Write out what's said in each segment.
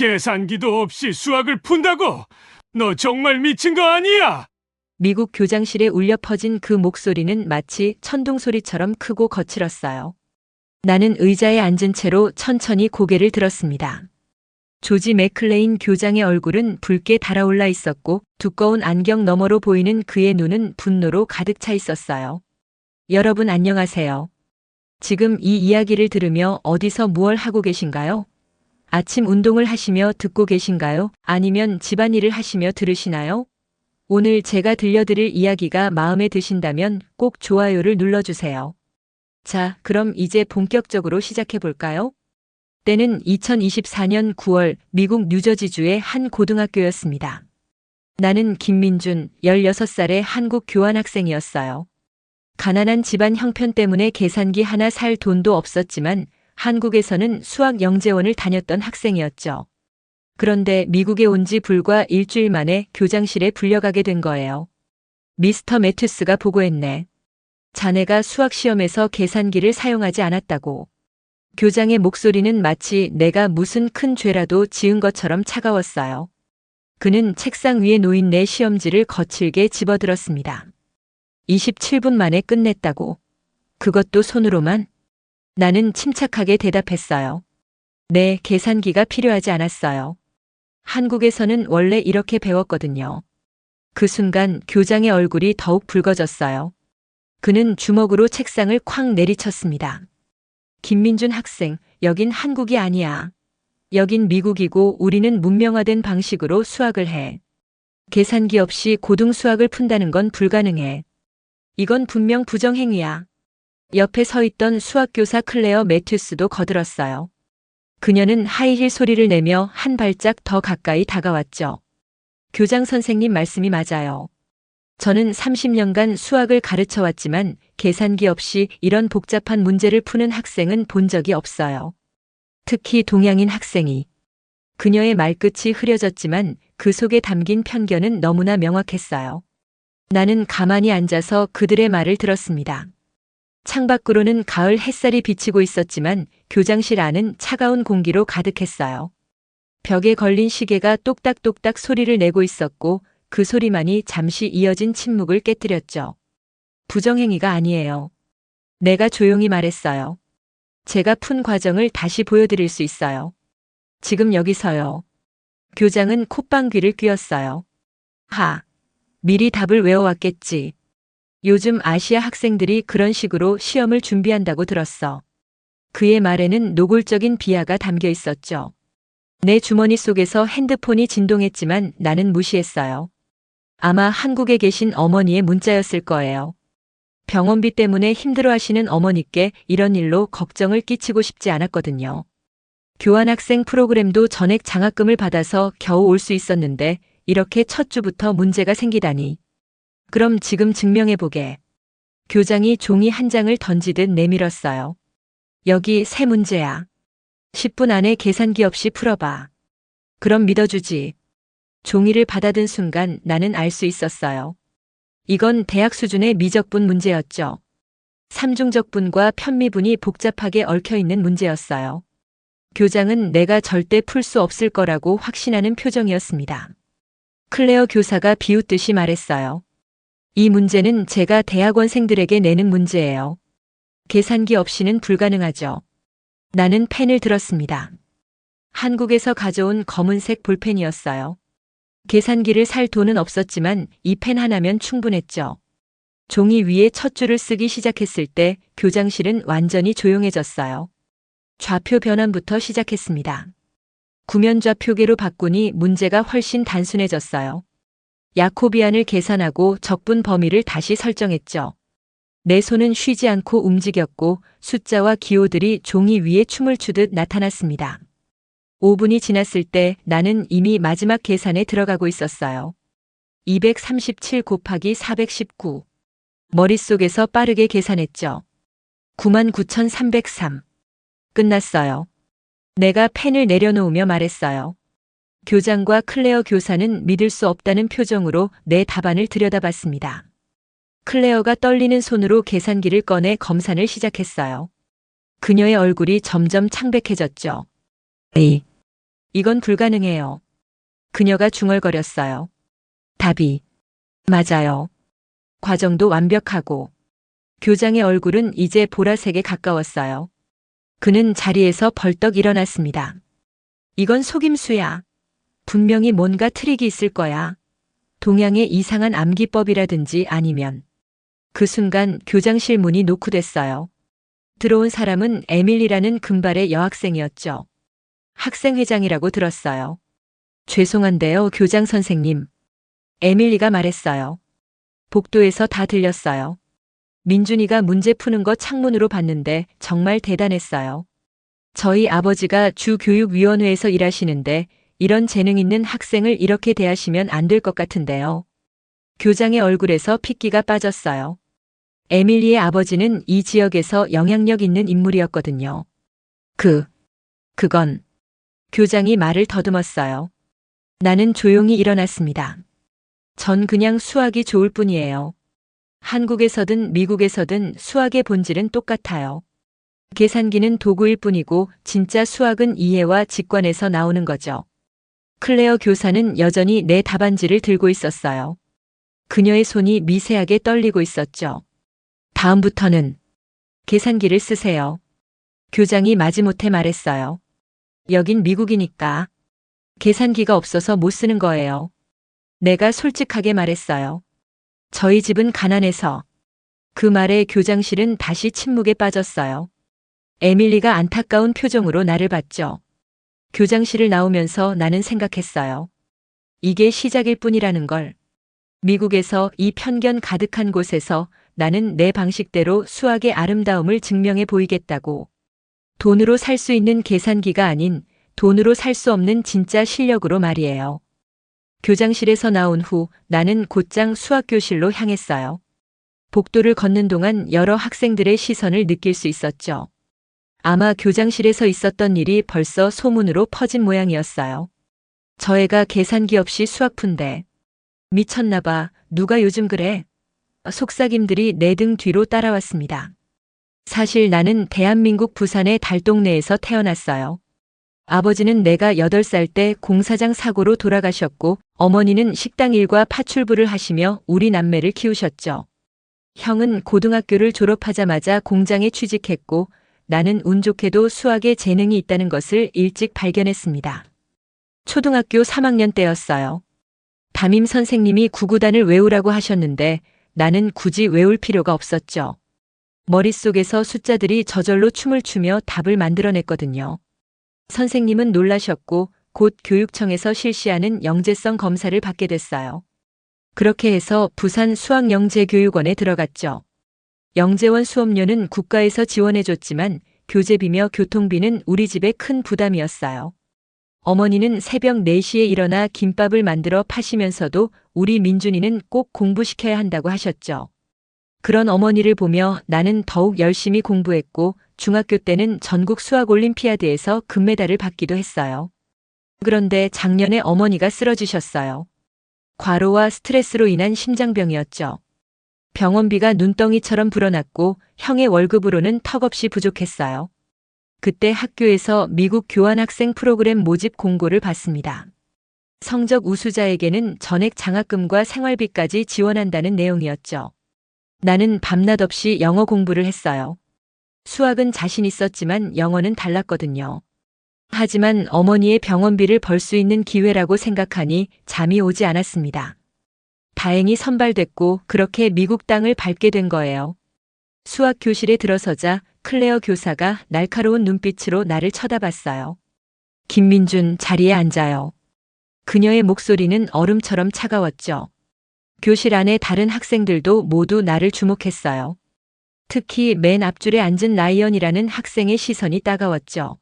계산기도 없이 수학을 푼다고? 너 정말 미친 거 아니야? 미국 교장실에 울려 퍼진 그 목소리는 마치 천둥소리처럼 크고 거칠었어요. 나는 의자에 앉은 채로 천천히 고개를 들었습니다. 조지 맥클레인 교장의 얼굴은 붉게 달아올라 있었고 두꺼운 안경 너머로 보이는 그의 눈은 분노로 가득 차 있었어요. 여러분 안녕하세요. 지금 이 이야기를 들으며 어디서 무얼 하고 계신가요? 아침 운동을 하시며 듣고 계신가요? 아니면 집안일을 하시며 들으시나요? 오늘 제가 들려드릴 이야기가 마음에 드신다면 꼭 좋아요를 눌러주세요. 자, 그럼 이제 본격적으로 시작해 볼까요? 때는 2024년 9월 미국 뉴저지주의 한 고등학교였습니다. 나는 김민준, 16살의 한국 교환학생이었어요. 가난한 집안 형편 때문에 계산기 하나 살 돈도 없었지만 한국에서는 수학 영재원을 다녔던 학생이었죠. 그런데 미국에 온 지 불과 일주일 만에 교장실에 불려가게 된 거예요. 미스터 매튜스가 보고했네. 자네가 수학 시험에서 계산기를 사용하지 않았다고. 교장의 목소리는 마치 내가 무슨 큰 죄라도 지은 것처럼 차가웠어요. 그는 책상 위에 놓인 내 시험지를 거칠게 집어들었습니다. 27분 만에 끝냈다고. 그것도 손으로만? 나는 침착하게 대답했어요. 네, 계산기가 필요하지 않았어요. 한국에서는 원래 이렇게 배웠거든요. 그 순간 교장의 얼굴이 더욱 붉어졌어요. 그는 주먹으로 책상을 쾅 내리쳤습니다. 김민준 학생, 여긴 한국이 아니야. 여긴 미국이고 우리는 문명화된 방식으로 수학을 해. 계산기 없이 고등 수학을 푼다는 건 불가능해. 이건 분명 부정행위야. 옆에 서 있던 수학교사 클레어 매튜스도 거들었어요. 그녀는 하이힐 소리를 내며 한 발짝 더 가까이 다가왔죠. 교장 선생님 말씀이 맞아요. 저는 30년간 수학을 가르쳐 왔지만 계산기 없이 이런 복잡한 문제를 푸는 학생은 본 적이 없어요. 특히 동양인 학생이. 그녀의 말끝이 흐려졌지만 그 속에 담긴 편견은 너무나 명확했어요. 나는 가만히 앉아서 그들의 말을 들었습니다. 창밖으로는 가을 햇살이 비치고 있었지만 교장실 안은 차가운 공기로 가득했어요. 벽에 걸린 시계가 똑딱똑딱 소리를 내고 있었고 그 소리만이 잠시 이어진 침묵을 깨뜨렸죠. 부정행위가 아니에요. 내가 조용히 말했어요. 제가 푼 과정을 다시 보여드릴 수 있어요. 지금 여기서요. 교장은 콧방귀를 뀌었어요. 미리 답을 외워왔겠지. 요즘 아시아 학생들이 그런 식으로 시험을 준비한다고 들었어. 그의 말에는 노골적인 비하가 담겨 있었죠. 내 주머니 속에서 핸드폰이 진동했지만 나는 무시했어요. 아마 한국에 계신 어머니의 문자였을 거예요. 병원비 때문에 힘들어하시는 어머니께 이런 일로 걱정을 끼치고 싶지 않았거든요. 교환학생 프로그램도 전액 장학금을 받아서 겨우 올 수 있었는데 이렇게 첫 주부터 문제가 생기다니. 그럼 지금 증명해보게. 교장이 종이 한 장을 던지듯 내밀었어요. 여기 새 문제야. 10분 안에 계산기 없이 풀어봐. 그럼 믿어주지. 종이를 받아든 순간 나는 알 수 있었어요. 이건 대학 수준의 미적분 문제였죠. 삼중적분과 편미분이 복잡하게 얽혀있는 문제였어요. 교장은 내가 절대 풀 수 없을 거라고 확신하는 표정이었습니다. 클레어 교사가 비웃듯이 말했어요. 이 문제는 제가 대학원생들에게 내는 문제예요. 계산기 없이는 불가능하죠. 나는 펜을 들었습니다. 한국에서 가져온 검은색 볼펜이었어요. 계산기를 살 돈은 없었지만 이 펜 하나면 충분했죠. 종이 위에 첫 줄을 쓰기 시작했을 때 교장실은 완전히 조용해졌어요. 좌표 변환부터 시작했습니다. 구면좌 표계로 바꾸니 문제가 훨씬 단순해졌어요. 야코비안을 계산하고 적분 범위를 다시 설정했죠. 내 손은 쉬지 않고 움직였고 숫자와 기호들이 종이 위에 춤을 추듯 나타났습니다. 5분이 지났을 때 나는 이미 마지막 계산에 들어가고 있었어요. 237 곱하기 419. 머릿속에서 빠르게 계산했죠. 99,303. 끝났어요. 내가 펜을 내려놓으며 말했어요. 교장과 클레어 교사는 믿을 수 없다는 표정으로 내 답안을 들여다봤습니다. 클레어가 떨리는 손으로 계산기를 꺼내 검산을 시작했어요. 그녀의 얼굴이 점점 창백해졌죠. 이건 불가능해요. 그녀가 중얼거렸어요. 답이 맞아요. 과정도 완벽하고 교장의 얼굴은 이제 보라색에 가까웠어요. 그는 자리에서 벌떡 일어났습니다. 이건 속임수야. 분명히 뭔가 트릭이 있을 거야. 동양의 이상한 암기법이라든지 아니면. 그 순간 교장실 문이 노크됐어요. 들어온 사람은 에밀리라는 금발의 여학생이었죠. 학생회장이라고 들었어요. 죄송한데요, 교장 선생님. 에밀리가 말했어요. 복도에서 다 들렸어요. 민준이가 문제 푸는 거 창문으로 봤는데 정말 대단했어요. 저희 아버지가 주교육위원회에서 일하시는데 이런 재능 있는 학생을 이렇게 대하시면 안 될 것 같은데요. 교장의 얼굴에서 핏기가 빠졌어요. 에밀리의 아버지는 이 지역에서 영향력 있는 인물이었거든요. 그건. 교장이 말을 더듬었어요. 나는 조용히 일어났습니다. 전 그냥 수학이 좋을 뿐이에요. 한국에서든 미국에서든 수학의 본질은 똑같아요. 계산기는 도구일 뿐이고 진짜 수학은 이해와 직관에서 나오는 거죠. 클레어 교사는 여전히 내 답안지를 들고 있었어요. 그녀의 손이 미세하게 떨리고 있었죠. 다음부터는 계산기를 쓰세요. 교장이 마지못해 말했어요. 여긴 미국이니까. 계산기가 없어서 못 쓰는 거예요. 내가 솔직하게 말했어요. 저희 집은 가난해서. 그 말에 교장실은 다시 침묵에 빠졌어요. 에밀리가 안타까운 표정으로 나를 봤죠. 교장실을 나오면서 나는 생각했어요. 이게 시작일 뿐이라는 걸. 미국에서 이 편견 가득한 곳에서 나는 내 방식대로 수학의 아름다움을 증명해 보이겠다고. 돈으로 살 수 있는 계산기가 아닌 돈으로 살 수 없는 진짜 실력으로 말이에요. 교장실에서 나온 후 나는 곧장 수학교실로 향했어요. 복도를 걷는 동안 여러 학생들의 시선을 느낄 수 있었죠. 아마 교장실에서 있었던 일이 벌써 소문으로 퍼진 모양이었어요. 저 애가 계산기 없이 수학 푼대. 미쳤나 봐. 누가 요즘 그래? 속삭임들이 내 등 뒤로 따라왔습니다. 사실 나는 대한민국 부산의 달동네에서 태어났어요. 아버지는 내가 8살 때 공사장 사고로 돌아가셨고 어머니는 식당 일과 파출부를 하시며 우리 남매를 키우셨죠. 형은 고등학교를 졸업하자마자 공장에 취직했고 나는 운 좋게도 수학에 재능이 있다는 것을 일찍 발견했습니다. 초등학교 3학년 때였어요. 담임 선생님이 구구단을 외우라고 하셨는데 나는 굳이 외울 필요가 없었죠. 머릿속에서 숫자들이 저절로 춤을 추며 답을 만들어냈거든요. 선생님은 놀라셨고 곧 교육청에서 실시하는 영재성 검사를 받게 됐어요. 그렇게 해서 부산 수학영재교육원에 들어갔죠. 영재원 수업료는 국가에서 지원해줬지만 교재비며 교통비는 우리 집에 큰 부담이었어요. 어머니는 새벽 4시에 일어나 김밥을 만들어 파시면서도 우리 민준이는 꼭 공부시켜야 한다고 하셨죠. 그런 어머니를 보며 나는 더욱 열심히 공부했고 중학교 때는 전국 수학올림피아드에서 금메달을 받기도 했어요. 그런데 작년에 어머니가 쓰러지셨어요. 과로와 스트레스로 인한 심장병이었죠. 병원비가 눈덩이처럼 불어났고 형의 월급으로는 턱없이 부족했어요. 그때 학교에서 미국 교환학생 프로그램 모집 공고를 봤습니다. 성적 우수자에게는 전액 장학금과 생활비까지 지원한다는 내용이었죠. 나는 밤낮 없이 영어 공부를 했어요. 수학은 자신 있었지만 영어는 달랐거든요. 하지만 어머니의 병원비를 벌 수 있는 기회라고 생각하니 잠이 오지 않았습니다. 다행히 선발됐고 그렇게 미국 땅을 밟게 된 거예요. 수학 교실에 들어서자 클레어 교사가 날카로운 눈빛으로 나를 쳐다봤어요. 김민준, 자리에 앉아요. 그녀의 목소리는 얼음처럼 차가웠죠. 교실 안에 다른 학생들도 모두 나를 주목했어요. 특히 맨 앞줄에 앉은 라이언이라는 학생의 시선이 따가웠죠.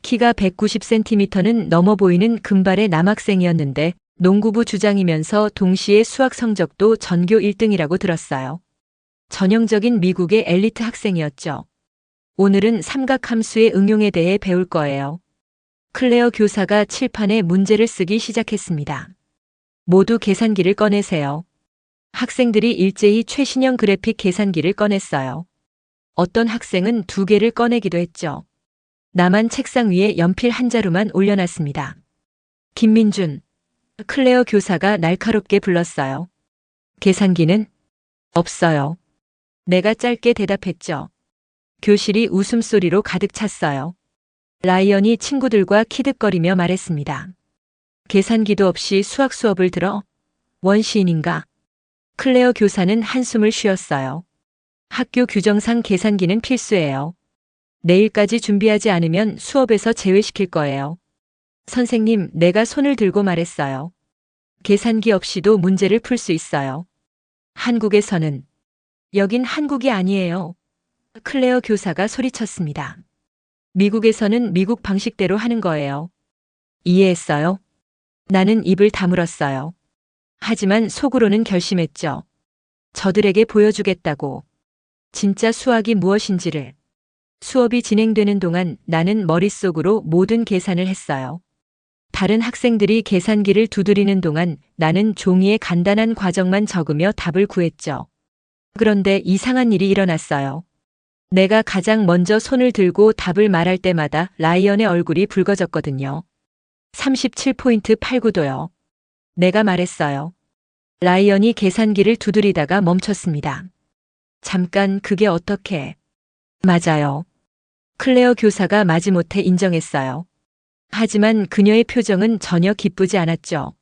키가 190cm는 넘어 보이는 금발의 남학생이었는데 농구부 주장이면서 동시에 수학 성적도 전교 1등이라고 들었어요. 전형적인 미국의 엘리트 학생이었죠. 오늘은 삼각함수의 응용에 대해 배울 거예요. 클레어 교사가 칠판에 문제를 쓰기 시작했습니다. 모두 계산기를 꺼내세요. 학생들이 일제히 최신형 그래픽 계산기를 꺼냈어요. 어떤 학생은 2개를 꺼내기도 했죠. 나만 책상 위에 연필 한 자루만 올려놨습니다. 김민준, 클레어 교사가 날카롭게 불렀어요. 계산기는? 없어요. 내가 짧게 대답했죠. 교실이 웃음소리로 가득 찼어요. 라이언이 친구들과 키득거리며 말했습니다. 계산기도 없이 수학 수업을 들어? 원시인인가? 클레어 교사는 한숨을 쉬었어요. 학교 규정상 계산기는 필수예요. 내일까지 준비하지 않으면 수업에서 제외시킬 거예요. 선생님, 내가 손을 들고 말했어요. 계산기 없이도 문제를 풀 수 있어요. 한국에서는. 여긴 한국이 아니에요. 클레어 교사가 소리쳤습니다. 미국에서는 미국 방식대로 하는 거예요. 이해했어요? 나는 입을 다물었어요. 하지만 속으로는 결심했죠. 저들에게 보여주겠다고. 진짜 수학이 무엇인지를. 수업이 진행되는 동안 나는 머릿속으로 모든 계산을 했어요. 다른 학생들이 계산기를 두드리는 동안 나는 종이에 간단한 과정만 적으며 답을 구했죠. 그런데 이상한 일이 일어났어요. 내가 가장 먼저 손을 들고 답을 말할 때마다 라이언의 얼굴이 붉어졌거든요. 37.89도요. 내가 말했어요. 라이언이 계산기를 두드리다가 멈췄습니다. 잠깐, 그게 어떻게? 맞아요. 클레어 교사가 마지못해 인정했어요. 하지만 그녀의 표정은 전혀 기쁘지 않았죠.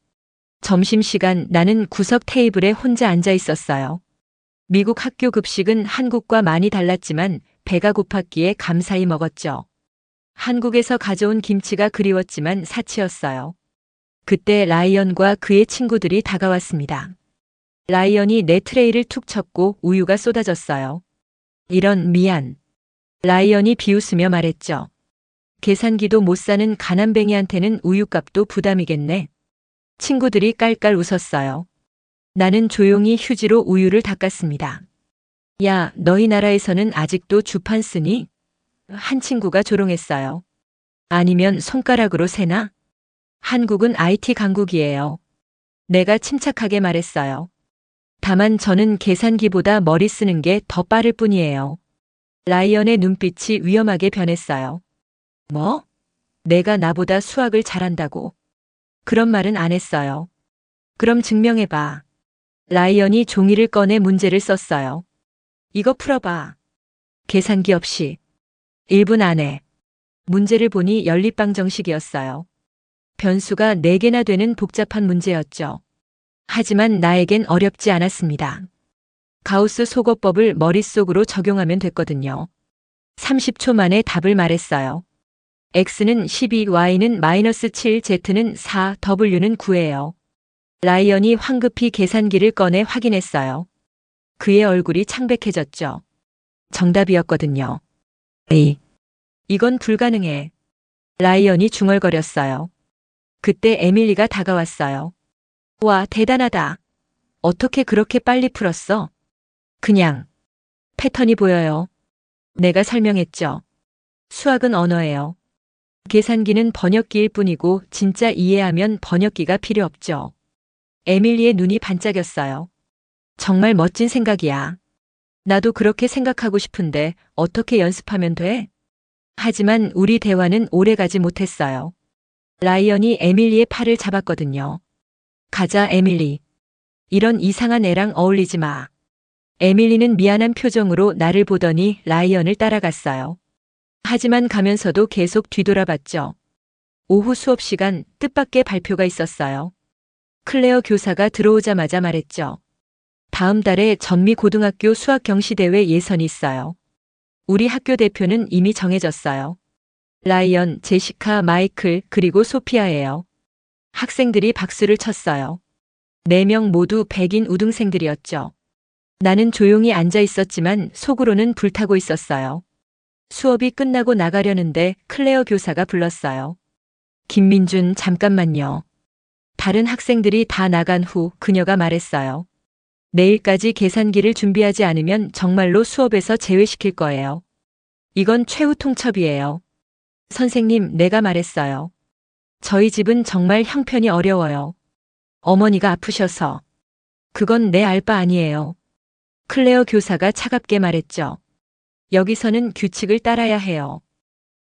점심시간 나는 구석 테이블에 혼자 앉아 있었어요. 미국 학교 급식은 한국과 많이 달랐지만 배가 고팠기에 감사히 먹었죠. 한국에서 가져온 김치가 그리웠지만 사치였어요. 그때 라이언과 그의 친구들이 다가왔습니다. 라이언이 내 트레이를 툭 쳤고 우유가 쏟아졌어요. 이런, 미안. 라이언이 비웃으며 말했죠. 계산기도 못 사는 가난뱅이한테는 우유값도 부담이겠네. 친구들이 깔깔 웃었어요. 나는 조용히 휴지로 우유를 닦았습니다. 야, 너희 나라에서는 아직도 주판 쓰니? 한 친구가 조롱했어요. 아니면 손가락으로 세나? 한국은 IT 강국이에요. 내가 침착하게 말했어요. 다만 저는 계산기보다 머리 쓰는 게 더 빠를 뿐이에요. 라이언의 눈빛이 위험하게 변했어요. 뭐? 내가 나보다 수학을 잘한다고? 그런 말은 안 했어요. 그럼 증명해봐. 라이언이 종이를 꺼내 문제를 썼어요. 이거 풀어봐. 계산기 없이. 1분 안에. 문제를 보니 연립방 정식이었어요. 변수가 4개나 되는 복잡한 문제였죠. 하지만 나에겐 어렵지 않았습니다. 가우스 속어법을 머릿속으로 적용하면 됐거든요. 30초 만에 답을 말했어요. X는 12, Y는 -7, Z는 4, W는 9예요. 라이언이 황급히 계산기를 꺼내 확인했어요. 그의 얼굴이 창백해졌죠. 정답이었거든요. 에이, 이건 불가능해. 라이언이 중얼거렸어요. 그때 에밀리가 다가왔어요. 와, 대단하다. 어떻게 그렇게 빨리 풀었어? 그냥. 패턴이 보여요. 내가 설명했죠. 수학은 언어예요. 계산기는 번역기일 뿐이고 진짜 이해하면 번역기가 필요 없죠. 에밀리의 눈이 반짝였어요. 정말 멋진 생각이야. 나도 그렇게 생각하고 싶은데 어떻게 연습하면 돼? 하지만 우리 대화는 오래가지 못했어요. 라이언이 에밀리의 팔을 잡았거든요. 가자, 에밀리. 이런 이상한 애랑 어울리지 마. 에밀리는 미안한 표정으로 나를 보더니 라이언을 따라갔어요. 하지만 가면서도 계속 뒤돌아봤죠. 오후 수업 시간 뜻밖의 발표가 있었어요. 클레어 교사가 들어오자마자 말했죠. 다음 달에 전미 고등학교 수학 경시대회 예선이 있어요. 우리 학교 대표는 이미 정해졌어요. 라이언, 제시카, 마이클, 그리고 소피아예요. 학생들이 박수를 쳤어요. 4명 모두 백인 우등생들이었죠. 나는 조용히 앉아 있었지만 속으로는 불타고 있었어요. 수업이 끝나고 나가려는데 클레어 교사가 불렀어요. 김민준, 잠깐만요. 다른 학생들이 다 나간 후 그녀가 말했어요. 내일까지 계산기를 준비하지 않으면 정말로 수업에서 제외시킬 거예요. 이건 최후 통첩이에요. 선생님, 내가 말했어요. 저희 집은 정말 형편이 어려워요. 어머니가 아프셔서. 그건 내 알 바 아니에요. 클레어 교사가 차갑게 말했죠. 여기서는 규칙을 따라야 해요.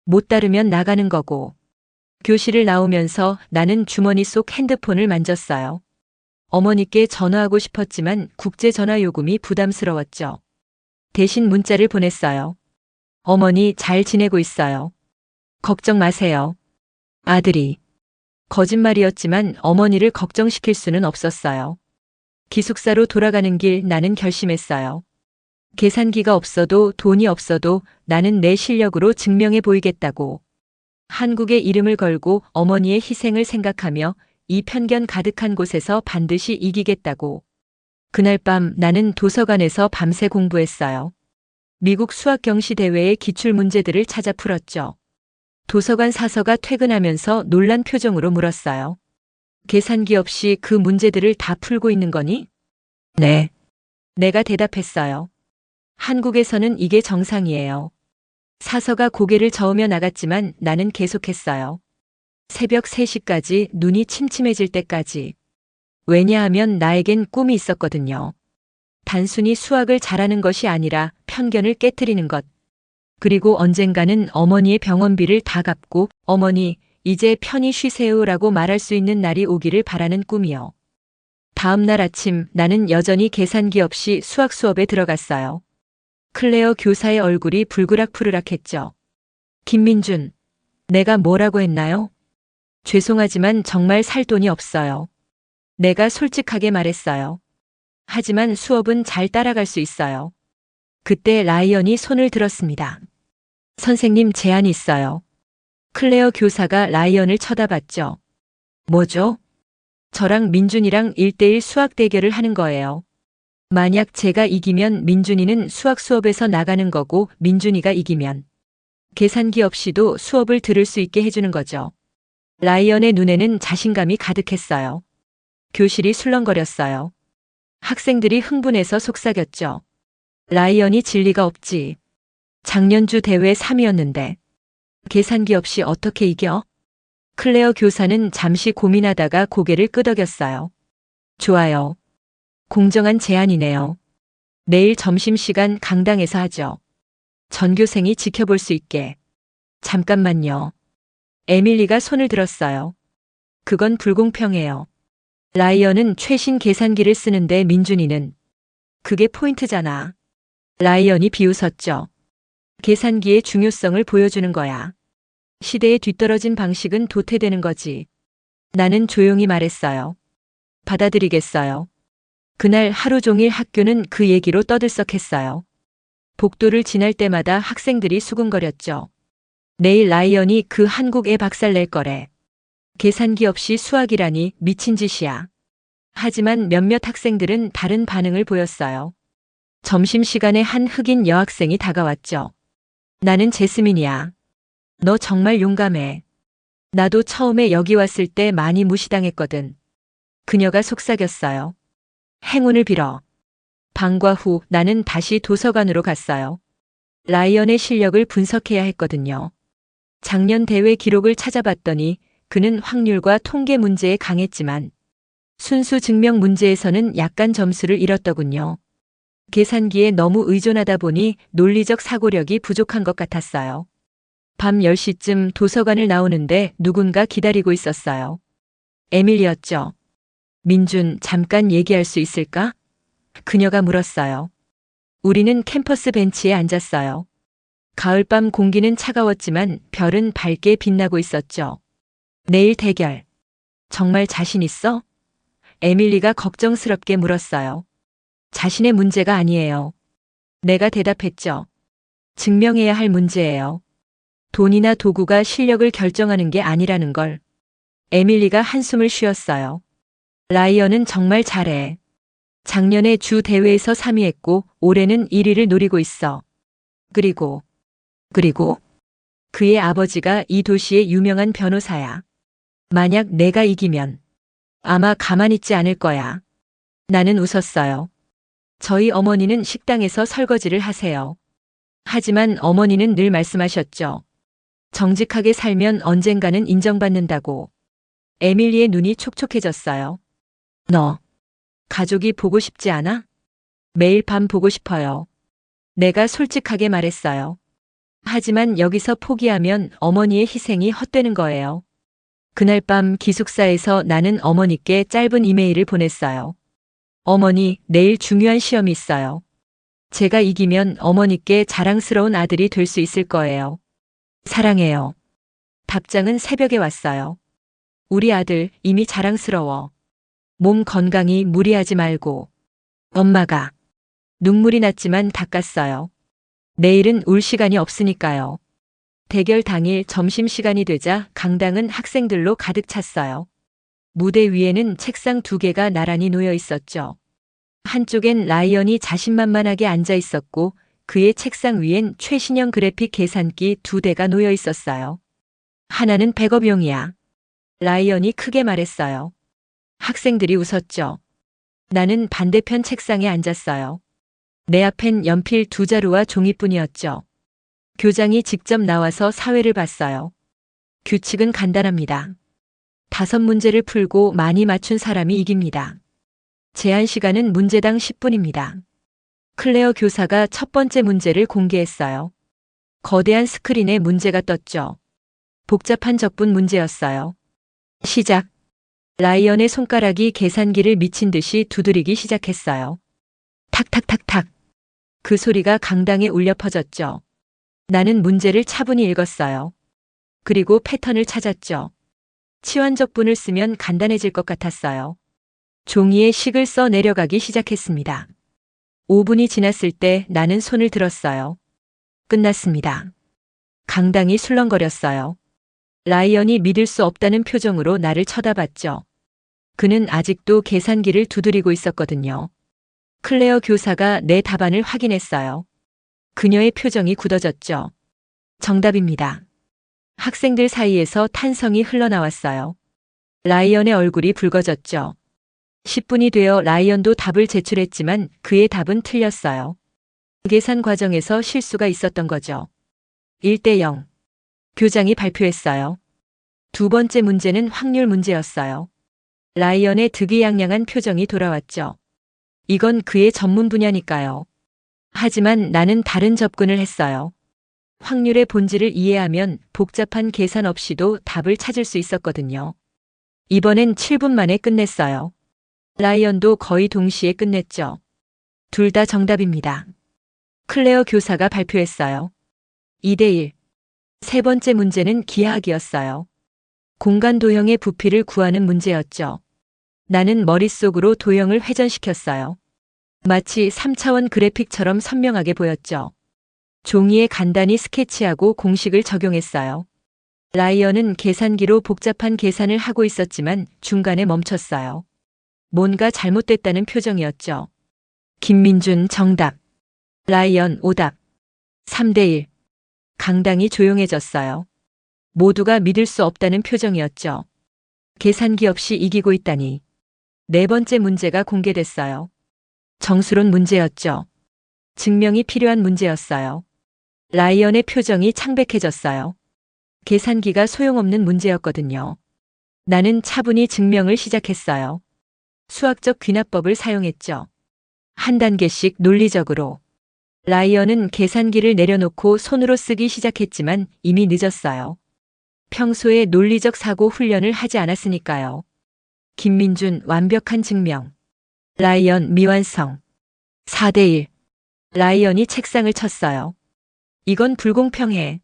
못 따르면 나가는 거고. 교실을 나오면서 나는 주머니 속 핸드폰을 만졌어요. 어머니께 전화하고 싶었지만 국제 전화 요금이 부담스러웠죠. 대신 문자를 보냈어요. 어머니 잘 지내고 있어요. 걱정 마세요. 아들이. 거짓말이었지만 어머니를 걱정시킬 수는 없었어요. 기숙사로 돌아가는 길 나는 결심했어요. 계산기가 없어도 돈이 없어도 나는 내 실력으로 증명해 보이겠다고. 한국의 이름을 걸고 어머니의 희생을 생각하며 이 편견 가득한 곳에서 반드시 이기겠다고. 그날 밤 나는 도서관에서 밤새 공부했어요. 미국 수학 경시 대회의 기출 문제들을 찾아 풀었죠. 도서관 사서가 퇴근하면서 놀란 표정으로 물었어요. 계산기 없이 그 문제들을 다 풀고 있는 거니? 네. 내가 대답했어요. 한국에서는 이게 정상이에요. 사서가 고개를 저으며 나갔지만 나는 계속했어요. 새벽 3시까지 눈이 침침해질 때까지. 왜냐하면 나에겐 꿈이 있었거든요. 단순히 수학을 잘하는 것이 아니라 편견을 깨트리는 것. 그리고 언젠가는 어머니의 병원비를 다 갚고 어머니, 이제 편히 쉬세요라고 말할 수 있는 날이 오기를 바라는 꿈이요. 다음 날 아침 나는 여전히 계산기 없이 수학 수업에 들어갔어요. 클레어 교사의 얼굴이 불그락푸르락했죠. 김민준, 내가 뭐라고 했나요? 죄송하지만 정말 살 돈이 없어요. 내가 솔직하게 말했어요. 하지만 수업은 잘 따라갈 수 있어요. 그때 라이언이 손을 들었습니다. 선생님 제안이 있어요. 클레어 교사가 라이언을 쳐다봤죠. 뭐죠? 저랑 민준이랑 1대1 수학 대결을 하는 거예요. 만약 제가 이기면 민준이는 수학 수업에서 나가는 거고 민준이가 이기면 계산기 없이도 수업을 들을 수 있게 해주는 거죠. 라이언의 눈에는 자신감이 가득했어요. 교실이 술렁거렸어요. 학생들이 흥분해서 속삭였죠. 라이언이 진리가 없지. 작년주 대회 3위였는데 계산기 없이 어떻게 이겨? 클레어 교사는 잠시 고민하다가 고개를 끄덕였어요. 좋아요. 공정한 제안이네요. 내일 점심시간 강당에서 하죠. 전교생이 지켜볼 수 있게. 잠깐만요. 에밀리가 손을 들었어요. 그건 불공평해요. 라이언은 최신 계산기를 쓰는데 민준이는. 그게 포인트잖아. 라이언이 비웃었죠. 계산기의 중요성을 보여주는 거야. 시대에 뒤떨어진 방식은 도태되는 거지. 나는 조용히 말했어요. 받아들이겠어요. 그날 하루 종일 학교는 그 얘기로 떠들썩했어요. 복도를 지날 때마다 학생들이 수군거렸죠. 내일 라이언이 그 한국에 박살낼 거래. 계산기 없이 수학이라니 미친 짓이야. 하지만 몇몇 학생들은 다른 반응을 보였어요. 점심시간에 한 흑인 여학생이 다가왔죠. 나는 제스민이야. 너 정말 용감해. 나도 처음에 여기 왔을 때 많이 무시당했거든. 그녀가 속삭였어요. 행운을 빌어. 방과 후 나는 다시 도서관으로 갔어요. 라이언의 실력을 분석해야 했거든요. 작년 대회 기록을 찾아봤더니 그는 확률과 통계 문제에 강했지만 순수 증명 문제에서는 약간 점수를 잃었더군요. 계산기에 너무 의존하다 보니 논리적 사고력이 부족한 것 같았어요. 밤 10시쯤 도서관을 나오는데 누군가 기다리고 있었어요. 에밀리였죠. 민준, 잠깐 얘기할 수 있을까? 그녀가 물었어요. 우리는 캠퍼스 벤치에 앉았어요. 가을밤 공기는 차가웠지만 별은 밝게 빛나고 있었죠. 내일 대결. 정말 자신 있어? 에밀리가 걱정스럽게 물었어요. 자신의 문제가 아니에요. 내가 대답했죠. 증명해야 할 문제예요. 돈이나 도구가 실력을 결정하는 게 아니라는 걸. 에밀리가 한숨을 쉬었어요. 라이언은 정말 잘해. 작년에 주 대회에서 3위했고 올해는 1위를 노리고 있어. 그리고 그의 아버지가 이 도시의 유명한 변호사야. 만약 내가 이기면 아마 가만히 있지 않을 거야. 나는 웃었어요. 저희 어머니는 식당에서 설거지를 하세요. 하지만 어머니는 늘 말씀하셨죠. 정직하게 살면 언젠가는 인정받는다고. 에밀리의 눈이 촉촉해졌어요. 너, 가족이 보고 싶지 않아? 매일 밤 보고 싶어요. 내가 솔직하게 말했어요. 하지만 여기서 포기하면 어머니의 희생이 헛되는 거예요. 그날 밤 기숙사에서 나는 어머니께 짧은 이메일을 보냈어요. 어머니, 내일 중요한 시험이 있어요. 제가 이기면 어머니께 자랑스러운 아들이 될 수 있을 거예요. 사랑해요. 답장은 새벽에 왔어요. 우리 아들 이미 자랑스러워. 몸 건강히 무리하지 말고. 엄마가 눈물이 났지만 닦았어요. 내일은 울 시간이 없으니까요. 대결 당일 점심시간이 되자 강당은 학생들로 가득 찼어요. 무대 위에는 책상 2개가 나란히 놓여 있었죠. 한쪽엔 라이언이 자신만만하게 앉아 있었고 그의 책상 위엔 최신형 그래픽 계산기 2대가 놓여 있었어요. 하나는 백업용이야. 라이언이 크게 말했어요. 학생들이 웃었죠. 나는 반대편 책상에 앉았어요. 내 앞엔 연필 2자루와 종이뿐이었죠. 교장이 직접 나와서 사회를 봤어요. 규칙은 간단합니다. 5문제를 풀고 많이 맞춘 사람이 이깁니다. 제한 시간은 문제당 10분입니다. 클레어 교사가 첫 번째 문제를 공개했어요. 거대한 스크린에 문제가 떴죠. 복잡한 적분 문제였어요. 시작. 라이언의 손가락이 계산기를 미친 듯이 두드리기 시작했어요. 탁탁탁탁. 그 소리가 강당에 울려 퍼졌죠. 나는 문제를 차분히 읽었어요. 그리고 패턴을 찾았죠. 치환적분을 쓰면 간단해질 것 같았어요. 종이에 식을 써 내려가기 시작했습니다. 5분이 지났을 때 나는 손을 들었어요. 끝났습니다. 강당이 술렁거렸어요. 라이언이 믿을 수 없다는 표정으로 나를 쳐다봤죠. 그는 아직도 계산기를 두드리고 있었거든요. 클레어 교사가 내 답안을 확인했어요. 그녀의 표정이 굳어졌죠. 정답입니다. 학생들 사이에서 탄성이 흘러나왔어요. 라이언의 얼굴이 붉어졌죠. 10분이 되어 라이언도 답을 제출했지만 그의 답은 틀렸어요. 계산 과정에서 실수가 있었던 거죠. 1대 0. 교장이 발표했어요. 2번째 문제는 확률 문제였어요. 라이언의 득이양양한 표정이 돌아왔죠. 이건 그의 전문 분야니까요. 하지만 나는 다른 접근을 했어요. 확률의 본질을 이해하면 복잡한 계산 없이도 답을 찾을 수 있었거든요. 이번엔 7분 만에 끝냈어요. 라이언도 거의 동시에 끝냈죠. 둘 다 정답입니다. 클레어 교사가 발표했어요. 2대 1. 세 번째 문제는 기하학이었어요. 공간 도형의 부피를 구하는 문제였죠. 나는 머릿속으로 도형을 회전시켰어요. 마치 3차원 그래픽처럼 선명하게 보였죠. 종이에 간단히 스케치하고 공식을 적용했어요. 라이언은 계산기로 복잡한 계산을 하고 있었지만 중간에 멈췄어요. 뭔가 잘못됐다는 표정이었죠. 김민준 정답. 라이언 오답. 3대 1. 강당이 조용해졌어요. 모두가 믿을 수 없다는 표정이었죠. 계산기 없이 이기고 있다니. 네 번째 문제가 공개됐어요. 정수론 문제였죠. 증명이 필요한 문제였어요. 라이언의 표정이 창백해졌어요. 계산기가 소용없는 문제였거든요. 나는 차분히 증명을 시작했어요. 수학적 귀납법을 사용했죠. 한 단계씩 논리적으로. 라이언은 계산기를 내려놓고 손으로 쓰기 시작했지만 이미 늦었어요. 평소에 논리적 사고 훈련을 하지 않았으니까요. 김민준 완벽한 증명. 라이언 미완성. 4대 1. 라이언이 책상을 쳤어요. 이건 불공평해.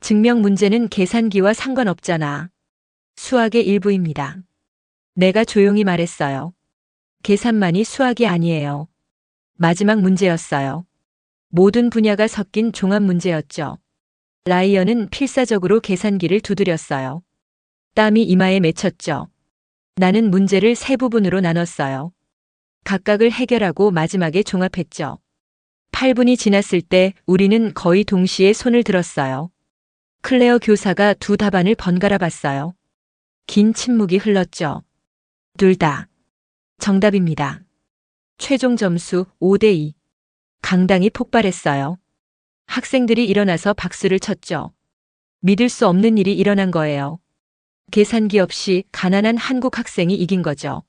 증명 문제는 계산기와 상관없잖아. 수학의 일부입니다. 내가 조용히 말했어요. 계산만이 수학이 아니에요. 마지막 문제였어요. 모든 분야가 섞인 종합 문제였죠. 라이언은 필사적으로 계산기를 두드렸어요. 땀이 이마에 맺혔죠. 나는 문제를 3부분으로 나눴어요. 각각을 해결하고 마지막에 종합했죠. 8분이 지났을 때 우리는 거의 동시에 손을 들었어요. 클레어 교사가 2 답안을 번갈아 봤어요. 긴 침묵이 흘렀죠. 둘 다 정답입니다. 최종 점수 5대 2. 강당이 폭발했어요. 학생들이 일어나서 박수를 쳤죠. 믿을 수 없는 일이 일어난 거예요. 계산기 없이 가난한 한국 학생이 이긴 거죠.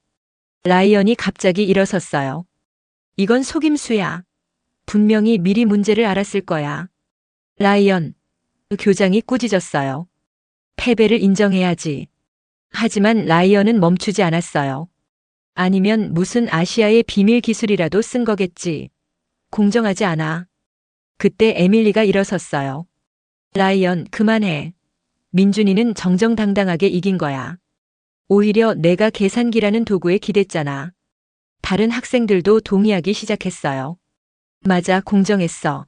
라이언이 갑자기 일어섰어요. 이건 속임수야. 분명히 미리 문제를 알았을 거야. 라이언, 교장이 꾸짖었어요. 패배를 인정해야지. 하지만 라이언은 멈추지 않았어요. 아니면 무슨 아시아의 비밀 기술이라도 쓴 거겠지. 공정하지 않아. 그때 에밀리가 일어섰어요. 라이언, 그만해. 민준이는 정정당당하게 이긴 거야. 오히려 내가 계산기라는 도구에 기댔잖아. 다른 학생들도 동의하기 시작했어요. 맞아, 공정했어.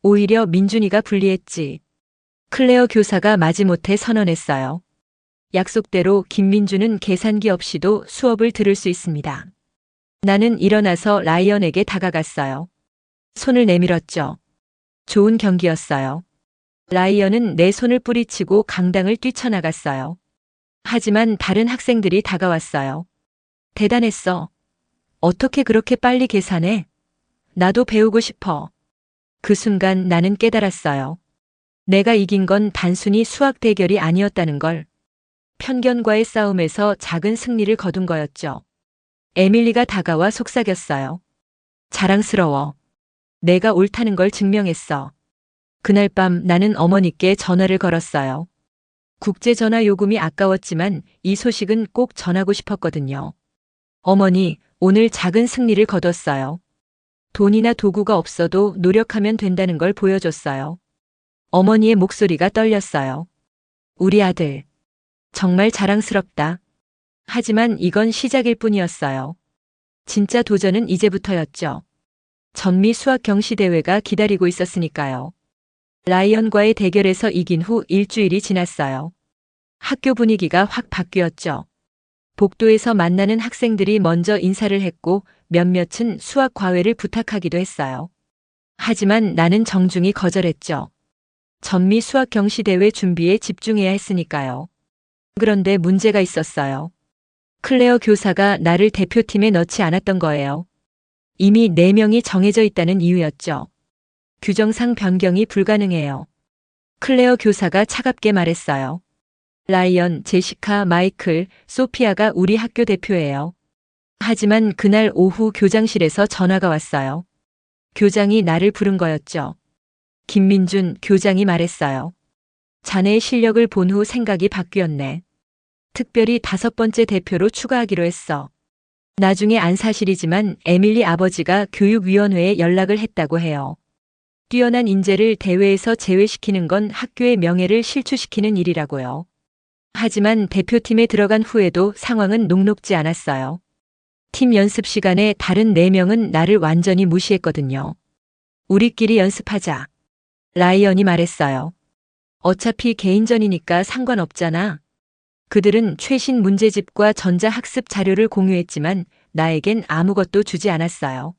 오히려 민준이가 불리했지. 클레어 교사가 마지못해 선언했어요. 약속대로 김민준은 계산기 없이도 수업을 들을 수 있습니다. 나는 일어나서 라이언에게 다가갔어요. 손을 내밀었죠. 좋은 경기였어요. 라이언은 내 손을 뿌리치고 강당을 뛰쳐나갔어요. 하지만 다른 학생들이 다가왔어요. 대단했어. 어떻게 그렇게 빨리 계산해? 나도 배우고 싶어. 그 순간 나는 깨달았어요. 내가 이긴 건 단순히 수학 대결이 아니었다는 걸. 편견과의 싸움에서 작은 승리를 거둔 거였죠. 에밀리가 다가와 속삭였어요. 자랑스러워. 내가 옳다는 걸 증명했어. 그날 밤 나는 어머니께 전화를 걸었어요. 국제 전화 요금이 아까웠지만 이 소식은 꼭 전하고 싶었거든요. 어머니, 오늘 작은 승리를 거뒀어요. 돈이나 도구가 없어도 노력하면 된다는 걸 보여줬어요. 어머니의 목소리가 떨렸어요. 우리 아들. 정말 자랑스럽다. 하지만 이건 시작일 뿐이었어요. 진짜 도전은 이제부터였죠. 전미 수학 경시 대회가 기다리고 있었으니까요. 라이언과의 대결에서 이긴 후 일주일이 지났어요. 학교 분위기가 확 바뀌었죠. 복도에서 만나는 학생들이 먼저 인사를 했고 몇몇은 수학 과외를 부탁하기도 했어요. 하지만 나는 정중히 거절했죠. 전미 수학 경시 대회 준비에 집중해야 했으니까요. 그런데 문제가 있었어요. 클레어 교사가 나를 대표팀에 넣지 않았던 거예요. 이미 4명이 정해져 있다는 이유였죠. 규정상 변경이 불가능해요. 클레어 교사가 차갑게 말했어요. 라이언, 제시카, 마이클, 소피아가 우리 학교 대표예요. 하지만 그날 오후 교장실에서 전화가 왔어요. 교장이 나를 부른 거였죠. 김민준 교장이 말했어요. 자네의 실력을 본 후 생각이 바뀌었네. 특별히 5번째 대표로 추가하기로 했어. 나중에 안 사실이지만 에밀리 아버지가 교육위원회에 연락을 했다고 해요. 뛰어난 인재를 대회에서 제외시키는 건 학교의 명예를 실추시키는 일이라고요. 하지만 대표팀에 들어간 후에도 상황은 녹록지 않았어요. 팀 연습 시간에 다른 4명은 나를 완전히 무시했거든요. 우리끼리 연습하자. 라이언이 말했어요. 어차피 개인전이니까 상관없잖아. 그들은 최신 문제집과 전자학습 자료를 공유했지만 나에겐 아무것도 주지 않았어요.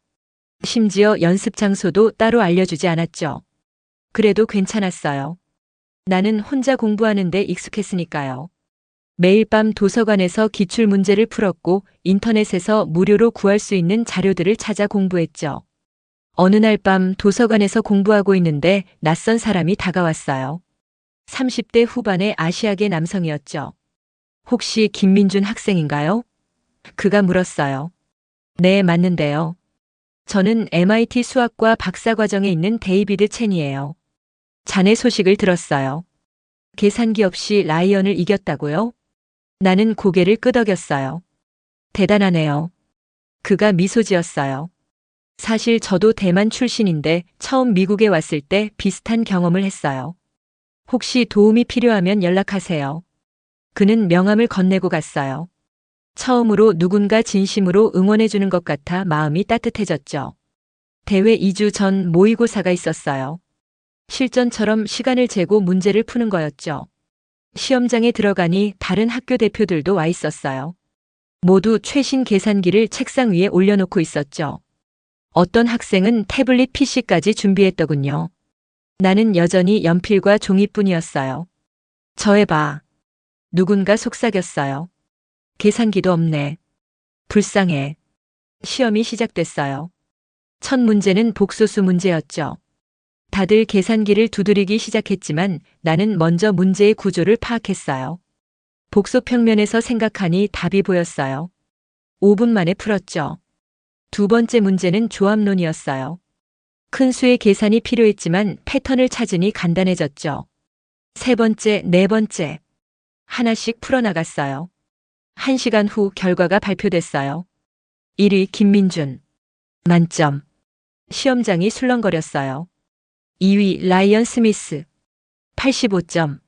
심지어 연습 장소도 따로 알려주지 않았죠. 그래도 괜찮았어요. 나는 혼자 공부하는 데 익숙했으니까요. 매일 밤 도서관에서 기출 문제를 풀었고 인터넷에서 무료로 구할 수 있는 자료들을 찾아 공부했죠. 어느 날 밤 도서관에서 공부하고 있는데 낯선 사람이 다가왔어요. 30대 후반의 아시아계 남성이었죠. 혹시 김민준 학생인가요? 그가 물었어요. 네, 맞는데요. 저는 MIT 수학과 박사과정에 있는 데이비드 첸이에요. 자네 소식을 들었어요. 계산기 없이 라이언을 이겼다고요? 나는 고개를 끄덕였어요. 대단하네요. 그가 미소 지었어요. 사실 저도 대만 출신인데 처음 미국에 왔을 때 비슷한 경험을 했어요. 혹시 도움이 필요하면 연락하세요. 그는 명함을 건네고 갔어요. 처음으로 누군가 진심으로 응원해주는 것 같아 마음이 따뜻해졌죠. 대회 2주 전 모의고사가 있었어요. 실전처럼 시간을 재고 문제를 푸는 거였죠. 시험장에 들어가니 다른 학교 대표들도 와 있었어요. 모두 최신 계산기를 책상 위에 올려놓고 있었죠. 어떤 학생은 태블릿 PC까지 준비했더군요. 나는 여전히 연필과 종이뿐이었어요. 저 해봐. 누군가 속삭였어요. 계산기도 없네. 불쌍해. 시험이 시작됐어요. 첫 문제는 복소수 문제였죠. 다들 계산기를 두드리기 시작했지만 나는 먼저 문제의 구조를 파악했어요. 복소 평면에서 생각하니 답이 보였어요. 5분 만에 풀었죠. 두 번째 문제는 조합론이었어요. 큰 수의 계산이 필요했지만 패턴을 찾으니 간단해졌죠. 세 번째, 네 번째. 하나씩 풀어나갔어요. 1시간 후 결과가 발표됐어요. 1위 김민준. 만점. 시험장이 술렁거렸어요. 2위 라이언 스미스. 85점.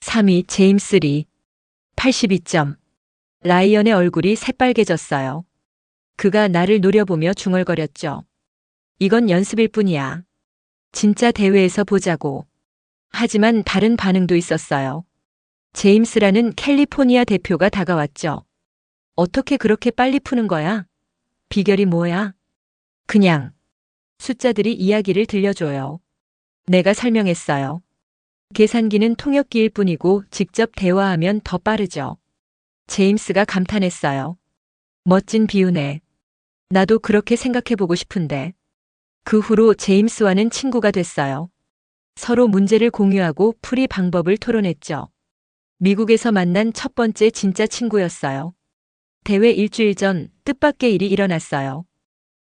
3위 제임스 리. 82점. 라이언의 얼굴이 새빨개졌어요. 그가 나를 노려보며 중얼거렸죠. 이건 연습일 뿐이야. 진짜 대회에서 보자고. 하지만 다른 반응도 있었어요. 제임스라는 캘리포니아 대표가 다가왔죠. 어떻게 그렇게 빨리 푸는 거야? 비결이 뭐야? 그냥. 숫자들이 이야기를 들려줘요. 내가 설명했어요. 계산기는 통역기일 뿐이고 직접 대화하면 더 빠르죠. 제임스가 감탄했어요. 멋진 비유네. 나도 그렇게 생각해보고 싶은데. 그 후로 제임스와는 친구가 됐어요. 서로 문제를 공유하고 풀이 방법을 토론했죠. 미국에서 만난 첫 번째 진짜 친구였어요. 대회 일주일 전 뜻밖의 일이 일어났어요.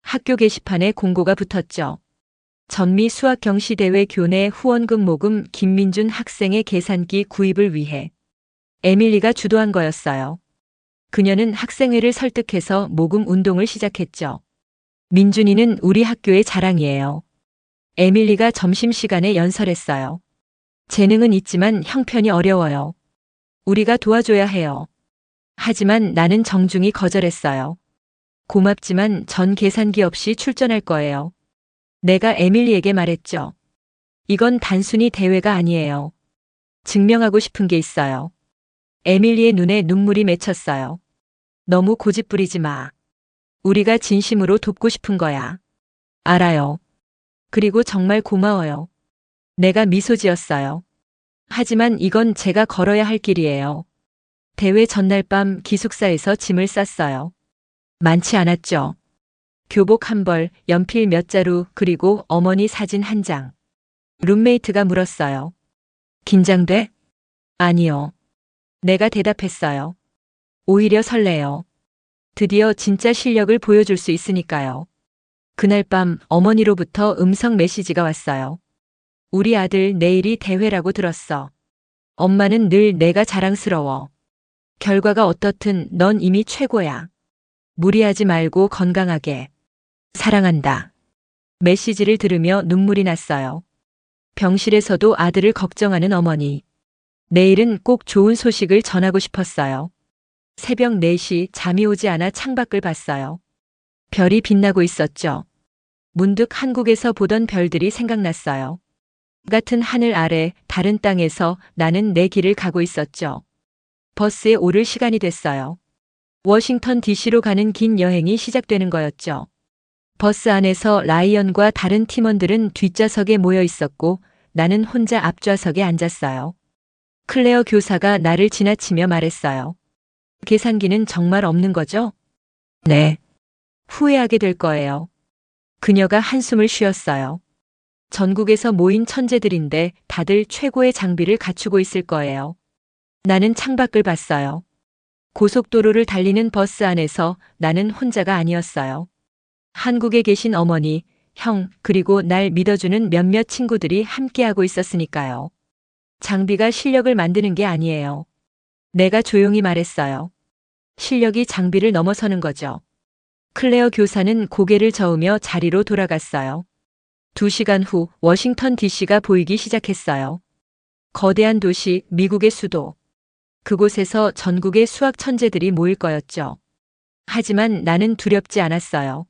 학교 게시판에 공고가 붙었죠. 전미 수학 경시대회 교내 후원금 모금 김민준 학생의 계산기 구입을 위해. 에밀리가 주도한 거였어요. 그녀는 학생회를 설득해서 모금 운동을 시작했죠. 민준이는 우리 학교의 자랑이에요. 에밀리가 점심시간에 연설했어요. 재능은 있지만 형편이 어려워요. 우리가 도와줘야 해요. 하지만 나는 정중히 거절했어요. 고맙지만 전 계산기 없이 출전할 거예요. 내가 에밀리에게 말했죠. 이건 단순히 대회가 아니에요. 증명하고 싶은 게 있어요. 에밀리의 눈에 눈물이 맺혔어요. 너무 고집 부리지 마. 우리가 진심으로 돕고 싶은 거야. 알아요. 그리고 정말 고마워요. 내가 미소 지었어요. 하지만 이건 제가 걸어야 할 길이에요. 대회 전날 밤 기숙사에서 짐을 쌌어요. 많지 않았죠. 교복 한 벌, 연필 몇 자루, 그리고 어머니 사진 한 장. 룸메이트가 물었어요. 긴장돼? 아니요. 내가 대답했어요. 오히려 설레요. 드디어 진짜 실력을 보여줄 수 있으니까요. 그날 밤 어머니로부터 음성 메시지가 왔어요. 우리 아들 내일이 대회라고 들었어. 엄마는 늘 내가 자랑스러워. 결과가 어떻든 넌 이미 최고야. 무리하지 말고 건강하게. 사랑한다. 메시지를 들으며 눈물이 났어요. 병실에서도 아들을 걱정하는 어머니. 내일은 꼭 좋은 소식을 전하고 싶었어요. 새벽 4시 잠이 오지 않아 창밖을 봤어요. 별이 빛나고 있었죠. 문득 한국에서 보던 별들이 생각났어요. 같은 하늘 아래 다른 땅에서 나는 내 길을 가고 있었죠. 버스에 오를 시간이 됐어요. 워싱턴 DC로 가는 긴 여행이 시작되는 거였죠. 버스 안에서 라이언과 다른 팀원들은 뒷좌석에 모여 있었고 나는 혼자 앞좌석에 앉았어요. 클레어 교사가 나를 지나치며 말했어요. 계산기는 정말 없는 거죠? 네. 후회하게 될 거예요. 그녀가 한숨을 쉬었어요. 전국에서 모인 천재들인데 다들 최고의 장비를 갖추고 있을 거예요. 나는 창밖을 봤어요. 고속도로를 달리는 버스 안에서 나는 혼자가 아니었어요. 한국에 계신 어머니, 형, 그리고 날 믿어주는 몇몇 친구들이 함께하고 있었으니까요. 장비가 실력을 만드는 게 아니에요. 내가 조용히 말했어요. 실력이 장비를 넘어서는 거죠. 클레어 교사는 고개를 저으며 자리로 돌아갔어요. 2시간 후 워싱턴 DC가 보이기 시작했어요. 거대한 도시, 미국의 수도. 그곳에서 전국의 수학 천재들이 모일 거였죠. 하지만 나는 두렵지 않았어요.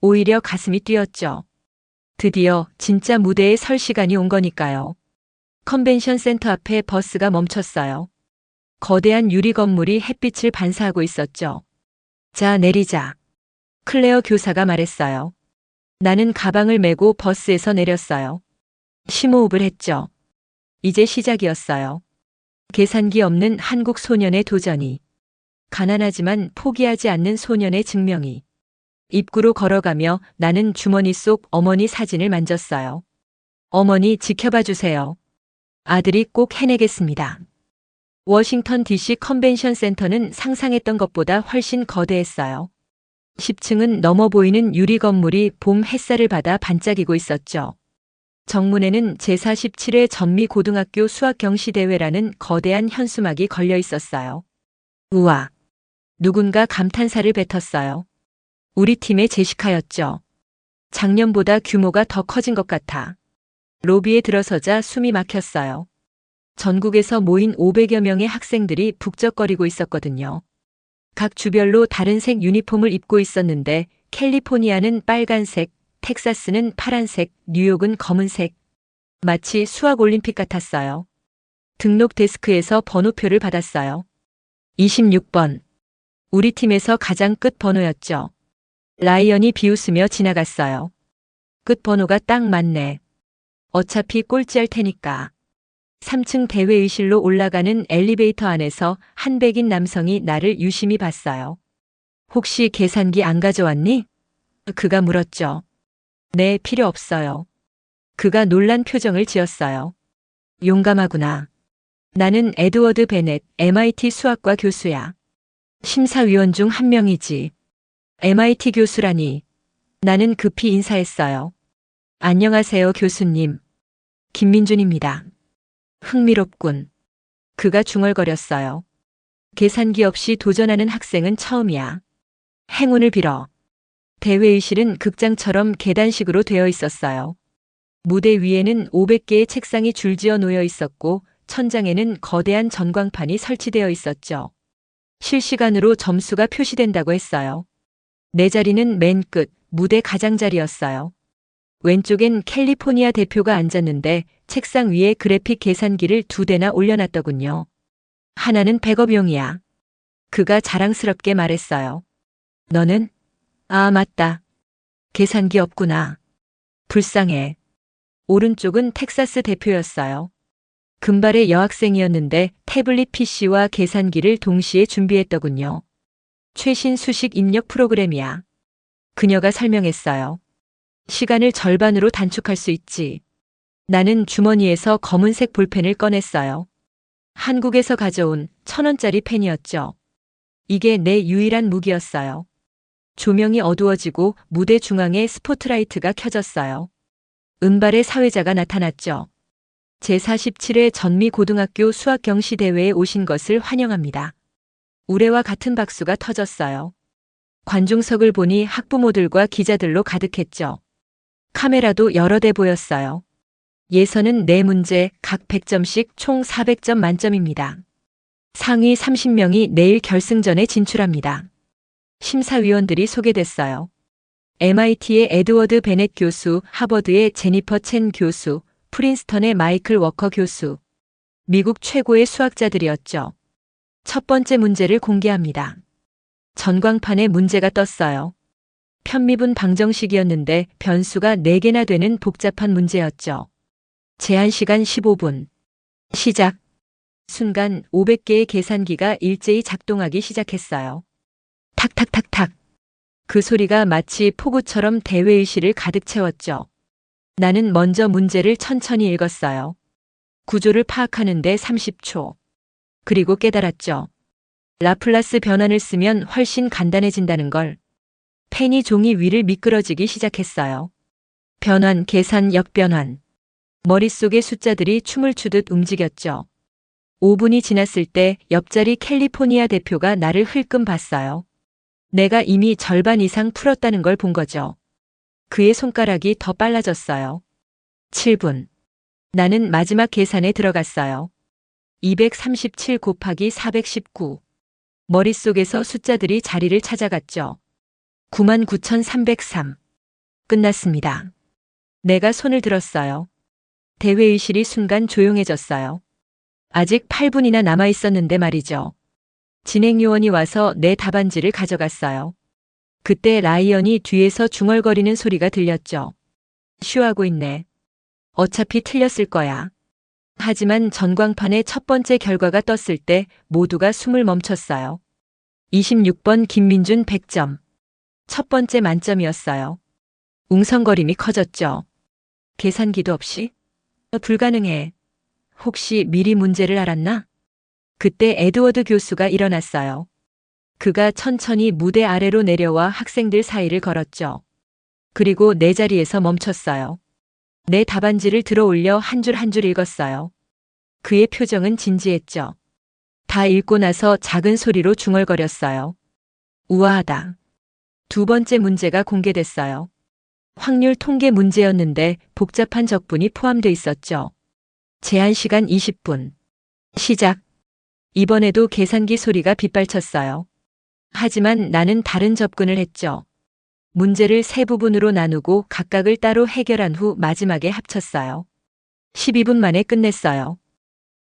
오히려 가슴이 뛰었죠. 드디어 진짜 무대에 설 시간이 온 거니까요. 컨벤션 센터 앞에 버스가 멈췄어요. 거대한 유리 건물이 햇빛을 반사하고 있었죠. 자, 내리자. 클레어 교사가 말했어요. 나는 가방을 메고 버스에서 내렸어요. 심호흡을 했죠. 이제 시작이었어요. 계산기 없는 한국 소년의 도전이. 가난하지만 포기하지 않는 소년의 증명이. 입구로 걸어가며 나는 주머니 속 어머니 사진을 만졌어요. 어머니 지켜봐 주세요. 아들이 꼭 해내겠습니다. 워싱턴 DC 컨벤션 센터는 상상했던 것보다 훨씬 거대했어요. 10층은 넘어 보이는 유리 건물이 봄 햇살을 받아 반짝이고 있었죠. 정문에는 제47회 전미고등학교 수학경시대회라는 거대한 현수막이 걸려 있었어요. 우와! 누군가 감탄사를 뱉었어요. 우리 팀의 제시카였죠. 작년보다 규모가 더 커진 것 같아. 로비에 들어서자 숨이 막혔어요. 전국에서 모인 500여 명의 학생들이 북적거리고 있었거든요. 각 주별로 다른 색 유니폼을 입고 있었는데 캘리포니아는 빨간색, 텍사스는 파란색, 뉴욕은 검은색. 마치 수학올림픽 같았어요. 등록 데스크에서 번호표를 받았어요. 26번. 우리 팀에서 가장 끝 번호였죠. 라이언이 비웃으며 지나갔어요. 끝 번호가 딱 맞네. 어차피 꼴찌할 테니까. 3층 대회의실로 올라가는 엘리베이터 안에서 한 백인 남성이 나를 유심히 봤어요. 혹시 계산기 안 가져왔니? 그가 물었죠. 네, 필요 없어요. 그가 놀란 표정을 지었어요. 용감하구나. 나는 에드워드 베넷, MIT 수학과 교수야. 심사위원 중 한 명이지. MIT 교수라니. 나는 급히 인사했어요. 안녕하세요, 교수님. 김민준입니다. 흥미롭군. 그가 중얼거렸어요. 계산기 없이 도전하는 학생은 처음이야. 행운을 빌어. 대회의실은 극장처럼 계단식으로 되어 있었어요. 무대 위에는 500개의 책상이 줄지어 놓여 있었고 천장에는 거대한 전광판이 설치되어 있었죠. 실시간으로 점수가 표시된다고 했어요. 내 자리는 맨 끝, 무대 가장자리였어요. 왼쪽엔 캘리포니아 대표가 앉았는데 책상 위에 그래픽 계산기를 2대나 올려놨더군요. 하나는 백업용이야. 그가 자랑스럽게 말했어요. 너는? 아, 맞다. 계산기 없구나. 불쌍해. 오른쪽은 텍사스 대표였어요. 금발의 여학생이었는데 태블릿 PC와 계산기를 동시에 준비했더군요. 최신 수식 입력 프로그램이야. 그녀가 설명했어요. 시간을 절반으로 단축할 수 있지. 나는 주머니에서 검은색 볼펜을 꺼냈어요. 한국에서 가져온 1,000원짜리 펜이었죠. 이게 내 유일한 무기였어요. 조명이 어두워지고 무대 중앙에 스포트라이트가 켜졌어요. 은발의 사회자가 나타났죠. 제47회 전미고등학교 수학경시대회에 오신 것을 환영합니다. 우레와 같은 박수가 터졌어요. 관중석을 보니 학부모들과 기자들로 가득했죠. 카메라도 여러 대 보였어요. 예선은 4문제, 각 100점씩 총 400점 만점입니다. 상위 30명이 내일 결승전에 진출합니다. 심사위원들이 소개됐어요. MIT의 에드워드 베넷 교수, 하버드의 제니퍼 첸 교수, 프린스턴의 마이클 워커 교수. 미국 최고의 수학자들이었죠. 첫 번째 문제를 공개합니다. 전광판에 문제가 떴어요. 편미분 방정식이었는데 변수가 4개나 되는 복잡한 문제였죠. 제한 시간 15분. 시작. 순간 500개의 계산기가 일제히 작동하기 시작했어요. 탁탁탁탁. 그 소리가 마치 폭우처럼 대회의실을 가득 채웠죠. 나는 먼저 문제를 천천히 읽었어요. 구조를 파악하는데 30초. 그리고 깨달았죠. 라플라스 변환을 쓰면 훨씬 간단해진다는 걸. 펜이 종이 위를 미끄러지기 시작했어요. 변환, 계산, 역변환. 머릿속의 숫자들이 춤을 추듯 움직였죠. 5분이 지났을 때 옆자리 캘리포니아 대표가 나를 흘끔 봤어요. 내가 이미 절반 이상 풀었다는 걸 본 거죠. 그의 손가락이 더 빨라졌어요. 7분. 나는 마지막 계산에 들어갔어요. 237 곱하기 419. 머릿속에서 숫자들이 자리를 찾아갔죠. 99,303. 끝났습니다. 내가 손을 들었어요. 대회의실이 순간 조용해졌어요. 아직 8분이나 남아 있었는데 말이죠. 진행요원이 와서 내 답안지를 가져갔어요. 그때 라이언이 뒤에서 중얼거리는 소리가 들렸죠. 쉬하고 있네. 어차피 틀렸을 거야. 하지만 전광판의 첫 번째 결과가 떴을 때 모두가 숨을 멈췄어요. 26번 김민준 100점. 첫 번째 만점이었어요. 웅성거림이 커졌죠. 계산기도 없이? 불가능해. 혹시 미리 문제를 알았나? 그때 에드워드 교수가 일어났어요. 그가 천천히 무대 아래로 내려와 학생들 사이를 걸었죠. 그리고 내 자리에서 멈췄어요. 내 답안지를 들어 올려 한 줄 한 줄 읽었어요. 그의 표정은 진지했죠. 다 읽고 나서 작은 소리로 중얼거렸어요. 우아하다. 두 번째 문제가 공개됐어요. 확률 통계 문제였는데 복잡한 적분이 포함돼 있었죠. 제한 시간 20분. 시작. 이번에도 계산기 소리가 빗발쳤어요. 하지만 나는 다른 접근을 했죠. 문제를 세 부분으로 나누고 각각을 따로 해결한 후 마지막에 합쳤어요. 12분 만에 끝냈어요.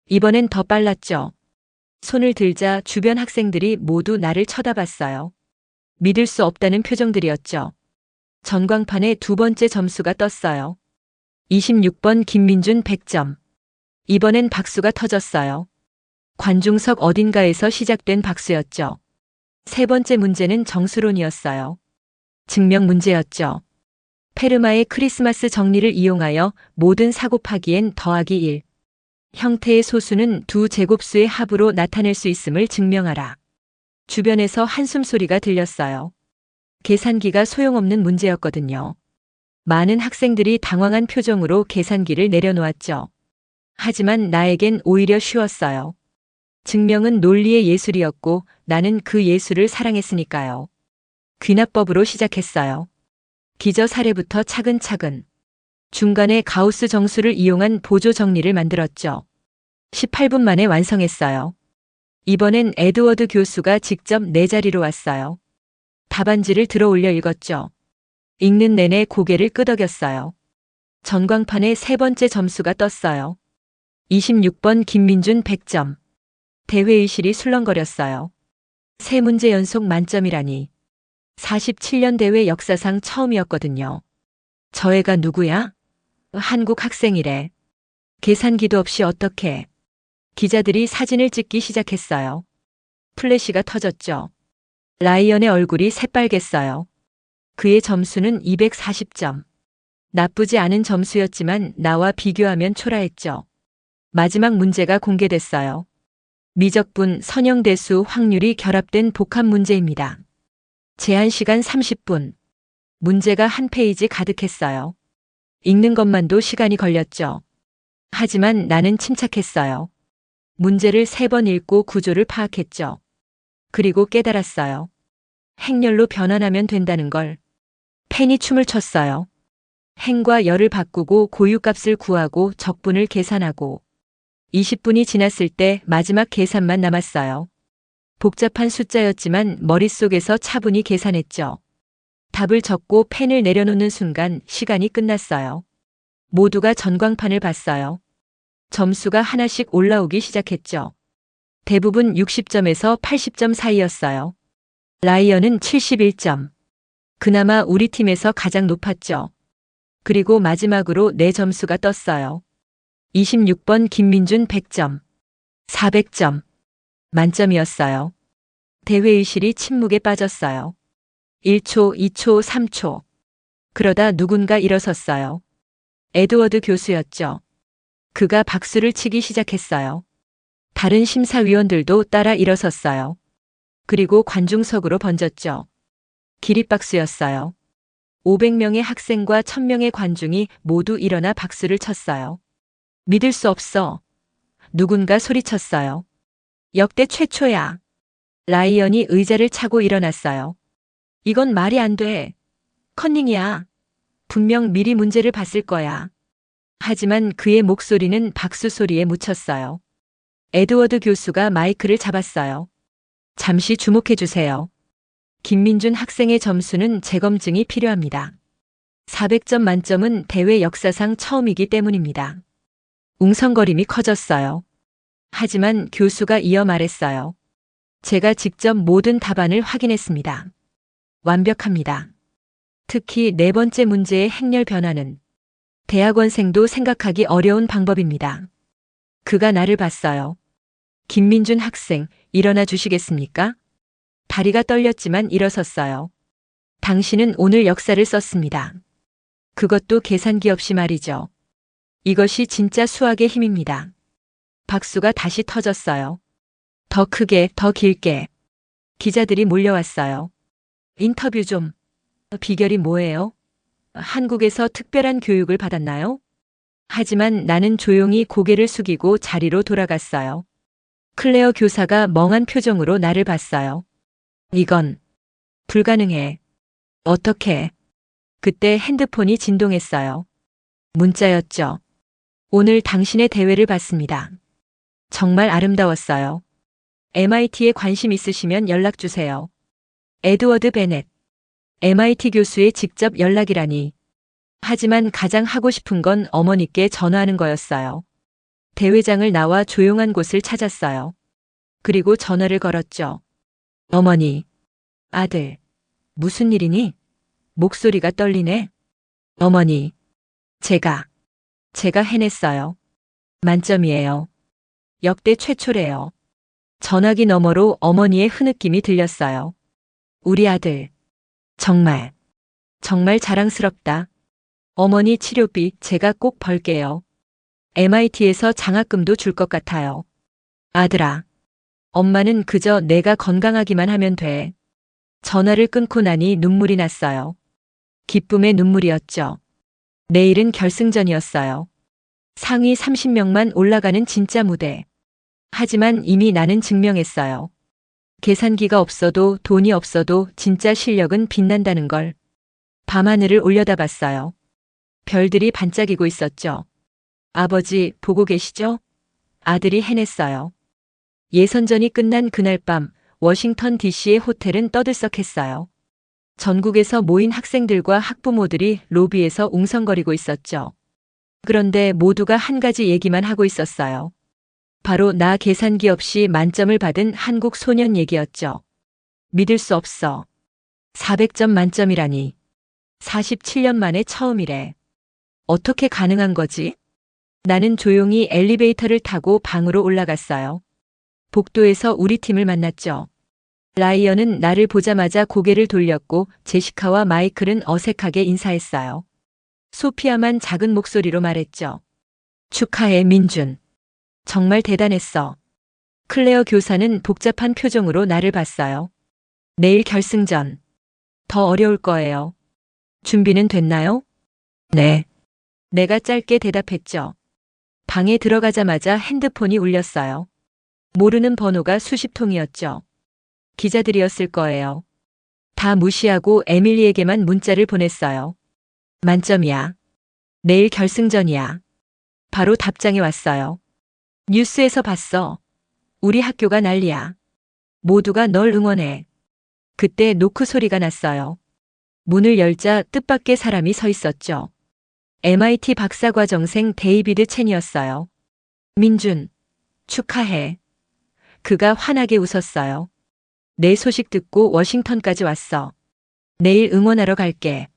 이번엔 더 빨랐죠. 손을 들자 주변 학생들이 모두 나를 쳐다봤어요. 믿을 수 없다는 표정들이었죠. 전광판에 두 번째 점수가 떴어요. 26번 김민준 100점. 이번엔 박수가 터졌어요. 관중석 어딘가에서 시작된 박수였죠. 세 번째 문제는 정수론이었어요. 증명 문제였죠. 페르마의 크리스마스 정리를 이용하여 모든 4 곱하기엔 더하기 1. 형태의 소수는 두 제곱수의 합으로 나타낼 수 있음을 증명하라. 주변에서 한숨 소리가 들렸어요. 계산기가 소용없는 문제였거든요. 많은 학생들이 당황한 표정으로 계산기를 내려놓았죠. 하지만 나에겐 오히려 쉬웠어요. 증명은 논리의 예술이었고 나는 그 예술을 사랑했으니까요. 귀납법으로 시작했어요. 기저 사례부터 차근차근. 중간에 가우스 정수를 이용한 보조 정리를 만들었죠. 18분 만에 완성했어요. 이번엔 에드워드 교수가 직접 내 자리로 왔어요. 답안지를 들어 올려 읽었죠. 읽는 내내 고개를 끄덕였어요. 전광판에 세 번째 점수가 떴어요. 26번 김민준 100점. 대회의실이 술렁거렸어요. 세 문제 연속 만점이라니. 47년 대회 역사상 처음이었거든요. 저 애가 누구야? 한국 학생이래. 계산기도 없이 어떻게. 기자들이 사진을 찍기 시작했어요. 플래시가 터졌죠. 라이언의 얼굴이 새빨갰어요. 그의 점수는 240점. 나쁘지 않은 점수였지만 나와 비교하면 초라했죠. 마지막 문제가 공개됐어요. 미적분, 선형대수, 확률이 결합된 복합 문제입니다. 제한 시간 30분. 문제가 한 페이지 가득했어요. 읽는 것만도 시간이 걸렸죠. 하지만 나는 침착했어요. 문제를 3번 읽고 구조를 파악했죠. 그리고 깨달았어요. 행렬로 변환하면 된다는 걸. 펜이 춤을 췄어요. 행과 열을 바꾸고 고유값을 구하고 적분을 계산하고 20분이 지났을 때 마지막 계산만 남았어요. 복잡한 숫자였지만 머릿속에서 차분히 계산했죠. 답을 적고 펜을 내려놓는 순간 시간이 끝났어요. 모두가 전광판을 봤어요. 점수가 하나씩 올라오기 시작했죠. 대부분 60점에서 80점 사이였어요. 라이언은 71점. 그나마 우리 팀에서 가장 높았죠. 그리고 마지막으로 내 점수가 떴어요. 26번 김민준 100점. 400점. 만점이었어요. 대회의실이 침묵에 빠졌어요. 1초, 2초, 3초. 그러다 누군가 일어섰어요. 에드워드 교수였죠. 그가 박수를 치기 시작했어요. 다른 심사위원들도 따라 일어섰어요. 그리고 관중석으로 번졌죠. 기립박수였어요. 500명의 학생과 1000명의 관중이 모두 일어나 박수를 쳤어요. 믿을 수 없어. 누군가 소리쳤어요. 역대 최초야. 라이언이 의자를 차고 일어났어요. 이건 말이 안 돼. 컨닝이야. 분명 미리 문제를 봤을 거야. 하지만 그의 목소리는 박수 소리에 묻혔어요. 에드워드 교수가 마이크를 잡았어요. 잠시 주목해 주세요. 김민준 학생의 점수는 재검증이 필요합니다. 400점 만점은 대회 역사상 처음이기 때문입니다. 웅성거림이 커졌어요. 하지만 교수가 이어 말했어요. 제가 직접 모든 답안을 확인했습니다. 완벽합니다. 특히 네 번째 문제의 행렬 변화는 대학원생도 생각하기 어려운 방법입니다. 그가 나를 봤어요. 김민준 학생, 일어나 주시겠습니까? 다리가 떨렸지만 일어섰어요. 당신은 오늘 역사를 썼습니다. 그것도 계산기 없이 말이죠. 이것이 진짜 수학의 힘입니다. 박수가 다시 터졌어요. 더 크게, 더 길게. 기자들이 몰려왔어요. 인터뷰 좀. 비결이 뭐예요? 한국에서 특별한 교육을 받았나요? 하지만 나는 조용히 고개를 숙이고 자리로 돌아갔어요. 클레어 교사가 멍한 표정으로 나를 봤어요. 이건 불가능해. 어떻게? 그때 핸드폰이 진동했어요. 문자였죠. 오늘 당신의 대회를 봤습니다. 정말 아름다웠어요. MIT에 관심 있으시면 연락 주세요. 에드워드 베넷. MIT 교수의 직접 연락이라니. 하지만 가장 하고 싶은 건 어머니께 전화하는 거였어요. 대회장을 나와 조용한 곳을 찾았어요. 그리고 전화를 걸었죠. 어머니. 아들. 무슨 일이니? 목소리가 떨리네. 어머니. 제가 해냈어요. 만점이에요. 역대 최초래요. 전화기 너머로 어머니의 흐느낌이 들렸어요. 우리 아들. 정말 자랑스럽다. 어머니 치료비 제가 꼭 벌게요. MIT에서 장학금도 줄 것 같아요. 아들아. 엄마는 그저 내가 건강하기만 하면 돼. 전화를 끊고 나니 눈물이 났어요. 기쁨의 눈물이었죠. 내일은 결승전이었어요. 상위 30명만 올라가는 진짜 무대. 하지만 이미 나는 증명했어요. 계산기가 없어도 돈이 없어도 진짜 실력은 빛난다는 걸. 밤하늘을 올려다봤어요. 별들이 반짝이고 있었죠. 아버지 보고 계시죠? 아들이 해냈어요. 예선전이 끝난 그날 밤 워싱턴 DC의 호텔은 떠들썩했어요. 전국에서 모인 학생들과 학부모들이 로비에서 웅성거리고 있었죠. 그런데 모두가 한 가지 얘기만 하고 있었어요. 바로 나 계산기 없이 만점을 받은 한국 소년 얘기였죠. 믿을 수 없어. 400점 만점이라니. 47년 만에 처음이래. 어떻게 가능한 거지? 나는 조용히 엘리베이터를 타고 방으로 올라갔어요. 복도에서 우리 팀을 만났죠. 라이언은 나를 보자마자 고개를 돌렸고 제시카와 마이클은 어색하게 인사했어요. 소피아만 작은 목소리로 말했죠. 축하해, 민준. 정말 대단했어. 클레어 교사는 복잡한 표정으로 나를 봤어요. 내일 결승전. 더 어려울 거예요. 준비는 됐나요? 네. 내가 짧게 대답했죠. 방에 들어가자마자 핸드폰이 울렸어요. 모르는 번호가 수십 통이었죠. 기자들이었을 거예요. 다 무시하고 에밀리에게만 문자를 보냈어요. 만점이야. 내일 결승전이야. 바로 답장이 왔어요. 뉴스에서 봤어. 우리 학교가 난리야. 모두가 널 응원해. 그때 노크 소리가 났어요. 문을 열자 뜻밖의 사람이 서 있었죠. MIT 박사과정생 데이비드 첸이었어요. 민준, 축하해. 그가 환하게 웃었어요. 내 소식 듣고 워싱턴까지 왔어. 내일 응원하러 갈게.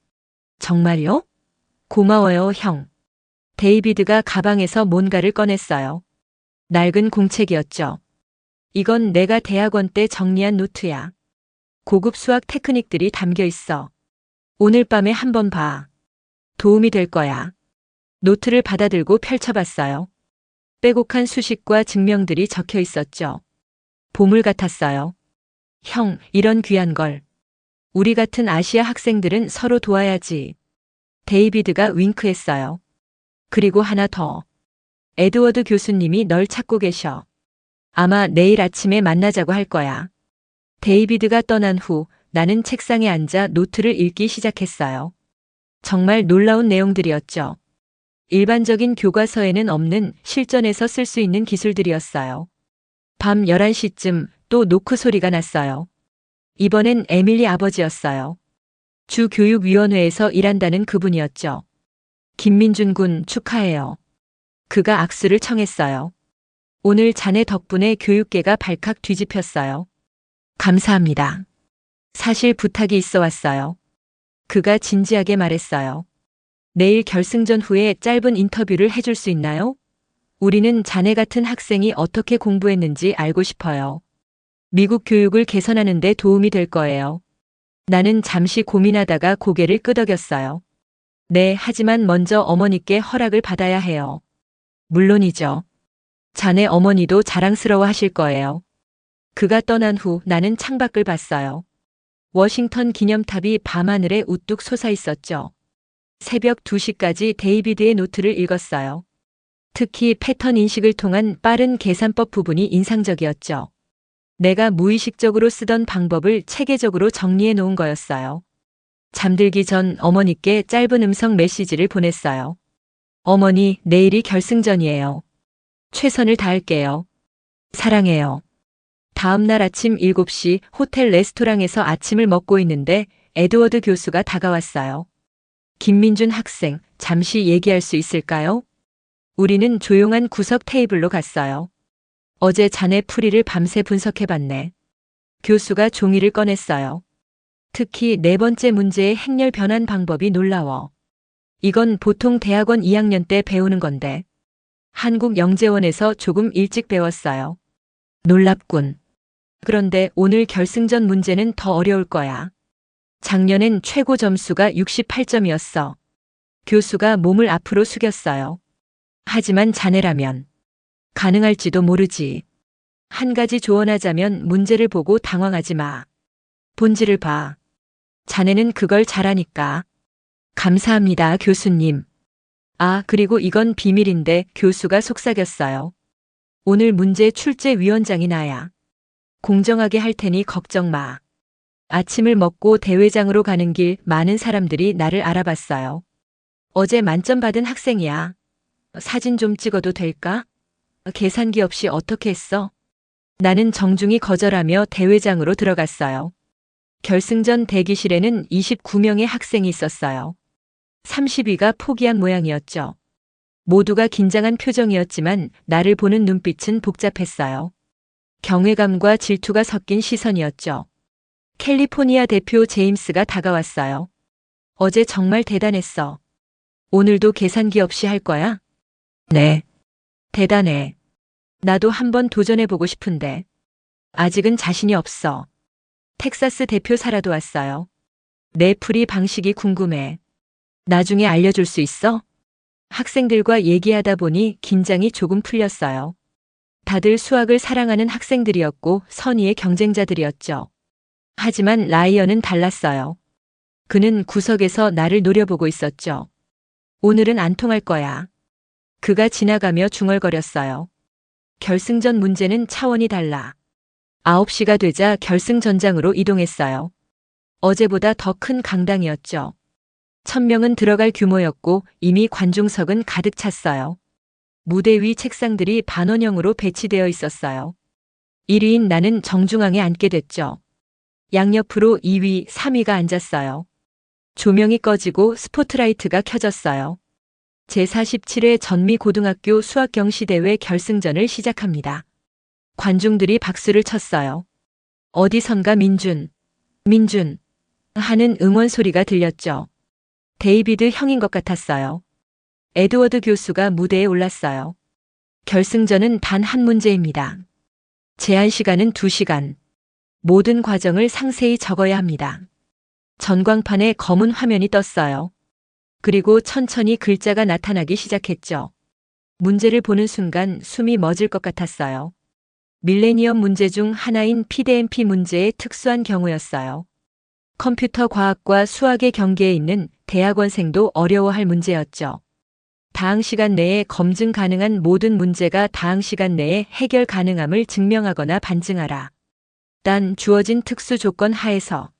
정말요? 고마워요, 형. 데이비드가 가방에서 뭔가를 꺼냈어요. 낡은 공책이었죠. 이건 내가 대학원 때 정리한 노트야. 고급 수학 테크닉들이 담겨 있어. 오늘 밤에 한번 봐. 도움이 될 거야. 노트를 받아들고 펼쳐봤어요. 빼곡한 수식과 증명들이 적혀 있었죠. 보물 같았어요. 형, 이런 귀한 걸. 우리 같은 아시아 학생들은 서로 도와야지. 데이비드가 윙크했어요. 그리고 하나 더. 에드워드 교수님이 널 찾고 계셔. 아마 내일 아침에 만나자고 할 거야. 데이비드가 떠난 후 나는 책상에 앉아 노트를 읽기 시작했어요. 정말 놀라운 내용들이었죠. 일반적인 교과서에는 없는 실전에서 쓸 수 있는 기술들이었어요. 밤 11시쯤 또 노크 소리가 났어요. 이번엔 에밀리 아버지였어요. 주교육위원회에서 일한다는 그분이었죠. 김민준 군 축하해요. 그가 악수를 청했어요. 오늘 자네 덕분에 교육계가 발칵 뒤집혔어요. 감사합니다. 사실 부탁이 있어 왔어요. 그가 진지하게 말했어요. 내일 결승전 후에 짧은 인터뷰를 해줄 수 있나요? 우리는 자네 같은 학생이 어떻게 공부했는지 알고 싶어요. 미국 교육을 개선하는 데 도움이 될 거예요. 나는 잠시 고민하다가 고개를 끄덕였어요. 네, 하지만 먼저 어머니께 허락을 받아야 해요. 물론이죠. 자네 어머니도 자랑스러워 하실 거예요. 그가 떠난 후 나는 창밖을 봤어요. 워싱턴 기념탑이 밤하늘에 우뚝 솟아 있었죠. 새벽 2시까지 데이비드의 노트를 읽었어요. 특히 패턴 인식을 통한 빠른 계산법 부분이 인상적이었죠. 내가 무의식적으로 쓰던 방법을 체계적으로 정리해 놓은 거였어요. 잠들기 전 어머니께 짧은 음성 메시지를 보냈어요. 어머니, 내일이 결승전이에요. 최선을 다할게요. 사랑해요. 다음 날 아침 7시 호텔 레스토랑에서 아침을 먹고 있는데 에드워드 교수가 다가왔어요. 김민준 학생, 잠시 얘기할 수 있을까요? 우리는 조용한 구석 테이블로 갔어요. 어제 자네 풀이를 밤새 분석해봤네. 교수가 종이를 꺼냈어요. 특히 4번째 문제의 행렬 변환 방법이 놀라워. 이건 보통 대학원 2학년 때 배우는 건데. 한국영재원에서 조금 일찍 배웠어요. 놀랍군. 그런데 오늘 결승전 문제는 더 어려울 거야. 작년엔 최고 점수가 68점이었어. 교수가 몸을 앞으로 숙였어요. 하지만 자네라면 가능할지도 모르지. 한 가지 조언하자면 문제를 보고 당황하지 마. 본질을 봐. 자네는 그걸 잘하니까. 감사합니다, 교수님. 아, 그리고 이건 비밀인데 교수가 속삭였어요. 오늘 문제 출제 위원장이 나야. 공정하게 할 테니 걱정 마. 아침을 먹고 대회장으로 가는 길 많은 사람들이 나를 알아봤어요. 어제 만점 받은 학생이야. 사진 좀 찍어도 될까? 계산기 없이 어떻게 했어? 나는 정중히 거절하며 대회장으로 들어갔어요. 결승전 대기실에는 29명의 학생이 있었어요. 30위가 포기한 모양이었죠. 모두가 긴장한 표정이었지만 나를 보는 눈빛은 복잡했어요. 경외감과 질투가 섞인 시선이었죠. 캘리포니아 대표 제임스가 다가왔어요. 어제 정말 대단했어. 오늘도 계산기 없이 할 거야? 네. 대단해. 나도 한번 도전해보고 싶은데. 아직은 자신이 없어. 텍사스 대표 사라도 왔어요. 내 풀이 방식이 궁금해. 나중에 알려줄 수 있어? 학생들과 얘기하다 보니 긴장이 조금 풀렸어요. 다들 수학을 사랑하는 학생들이었고 선의의 경쟁자들이었죠. 하지만 라이언은 달랐어요. 그는 구석에서 나를 노려보고 있었죠. 오늘은 안 통할 거야. 그가 지나가며 중얼거렸어요. 결승전 문제는 차원이 달라. 9시가 되자 결승전장으로 이동했어요. 어제보다 더 큰 강당이었죠. 1000명은 들어갈 규모였고 이미 관중석은 가득 찼어요. 무대 위 책상들이 반원형으로 배치되어 있었어요. 1위인 나는 정중앙에 앉게 됐죠. 양옆으로 2위, 3위가 앉았어요. 조명이 꺼지고 스포트라이트가 켜졌어요. 제47회 전미고등학교 수학경시대회 결승전을 시작합니다. 관중들이 박수를 쳤어요. 어디선가 민준 하는 응원 소리가 들렸죠. 데이비드 형인 것 같았어요. 에드워드 교수가 무대에 올랐어요. 결승전은 단 한 문제입니다. 제한 시간은 2시간. 모든 과정을 상세히 적어야 합니다. 전광판에 검은 화면이 떴어요. 그리고 천천히 글자가 나타나기 시작했죠. 문제를 보는 순간 숨이 멎을 것 같았어요. 밀레니엄 문제 중 하나인 PDMP 문제의 특수한 경우였어요. 컴퓨터 과학과 수학의 경계에 있는 대학원생도 어려워할 문제였죠. 다항 시간 내에 검증 가능한 모든 문제가 다항 시간 내에 해결 가능함을 증명하거나 반증하라. 단 주어진 특수 조건 하에서.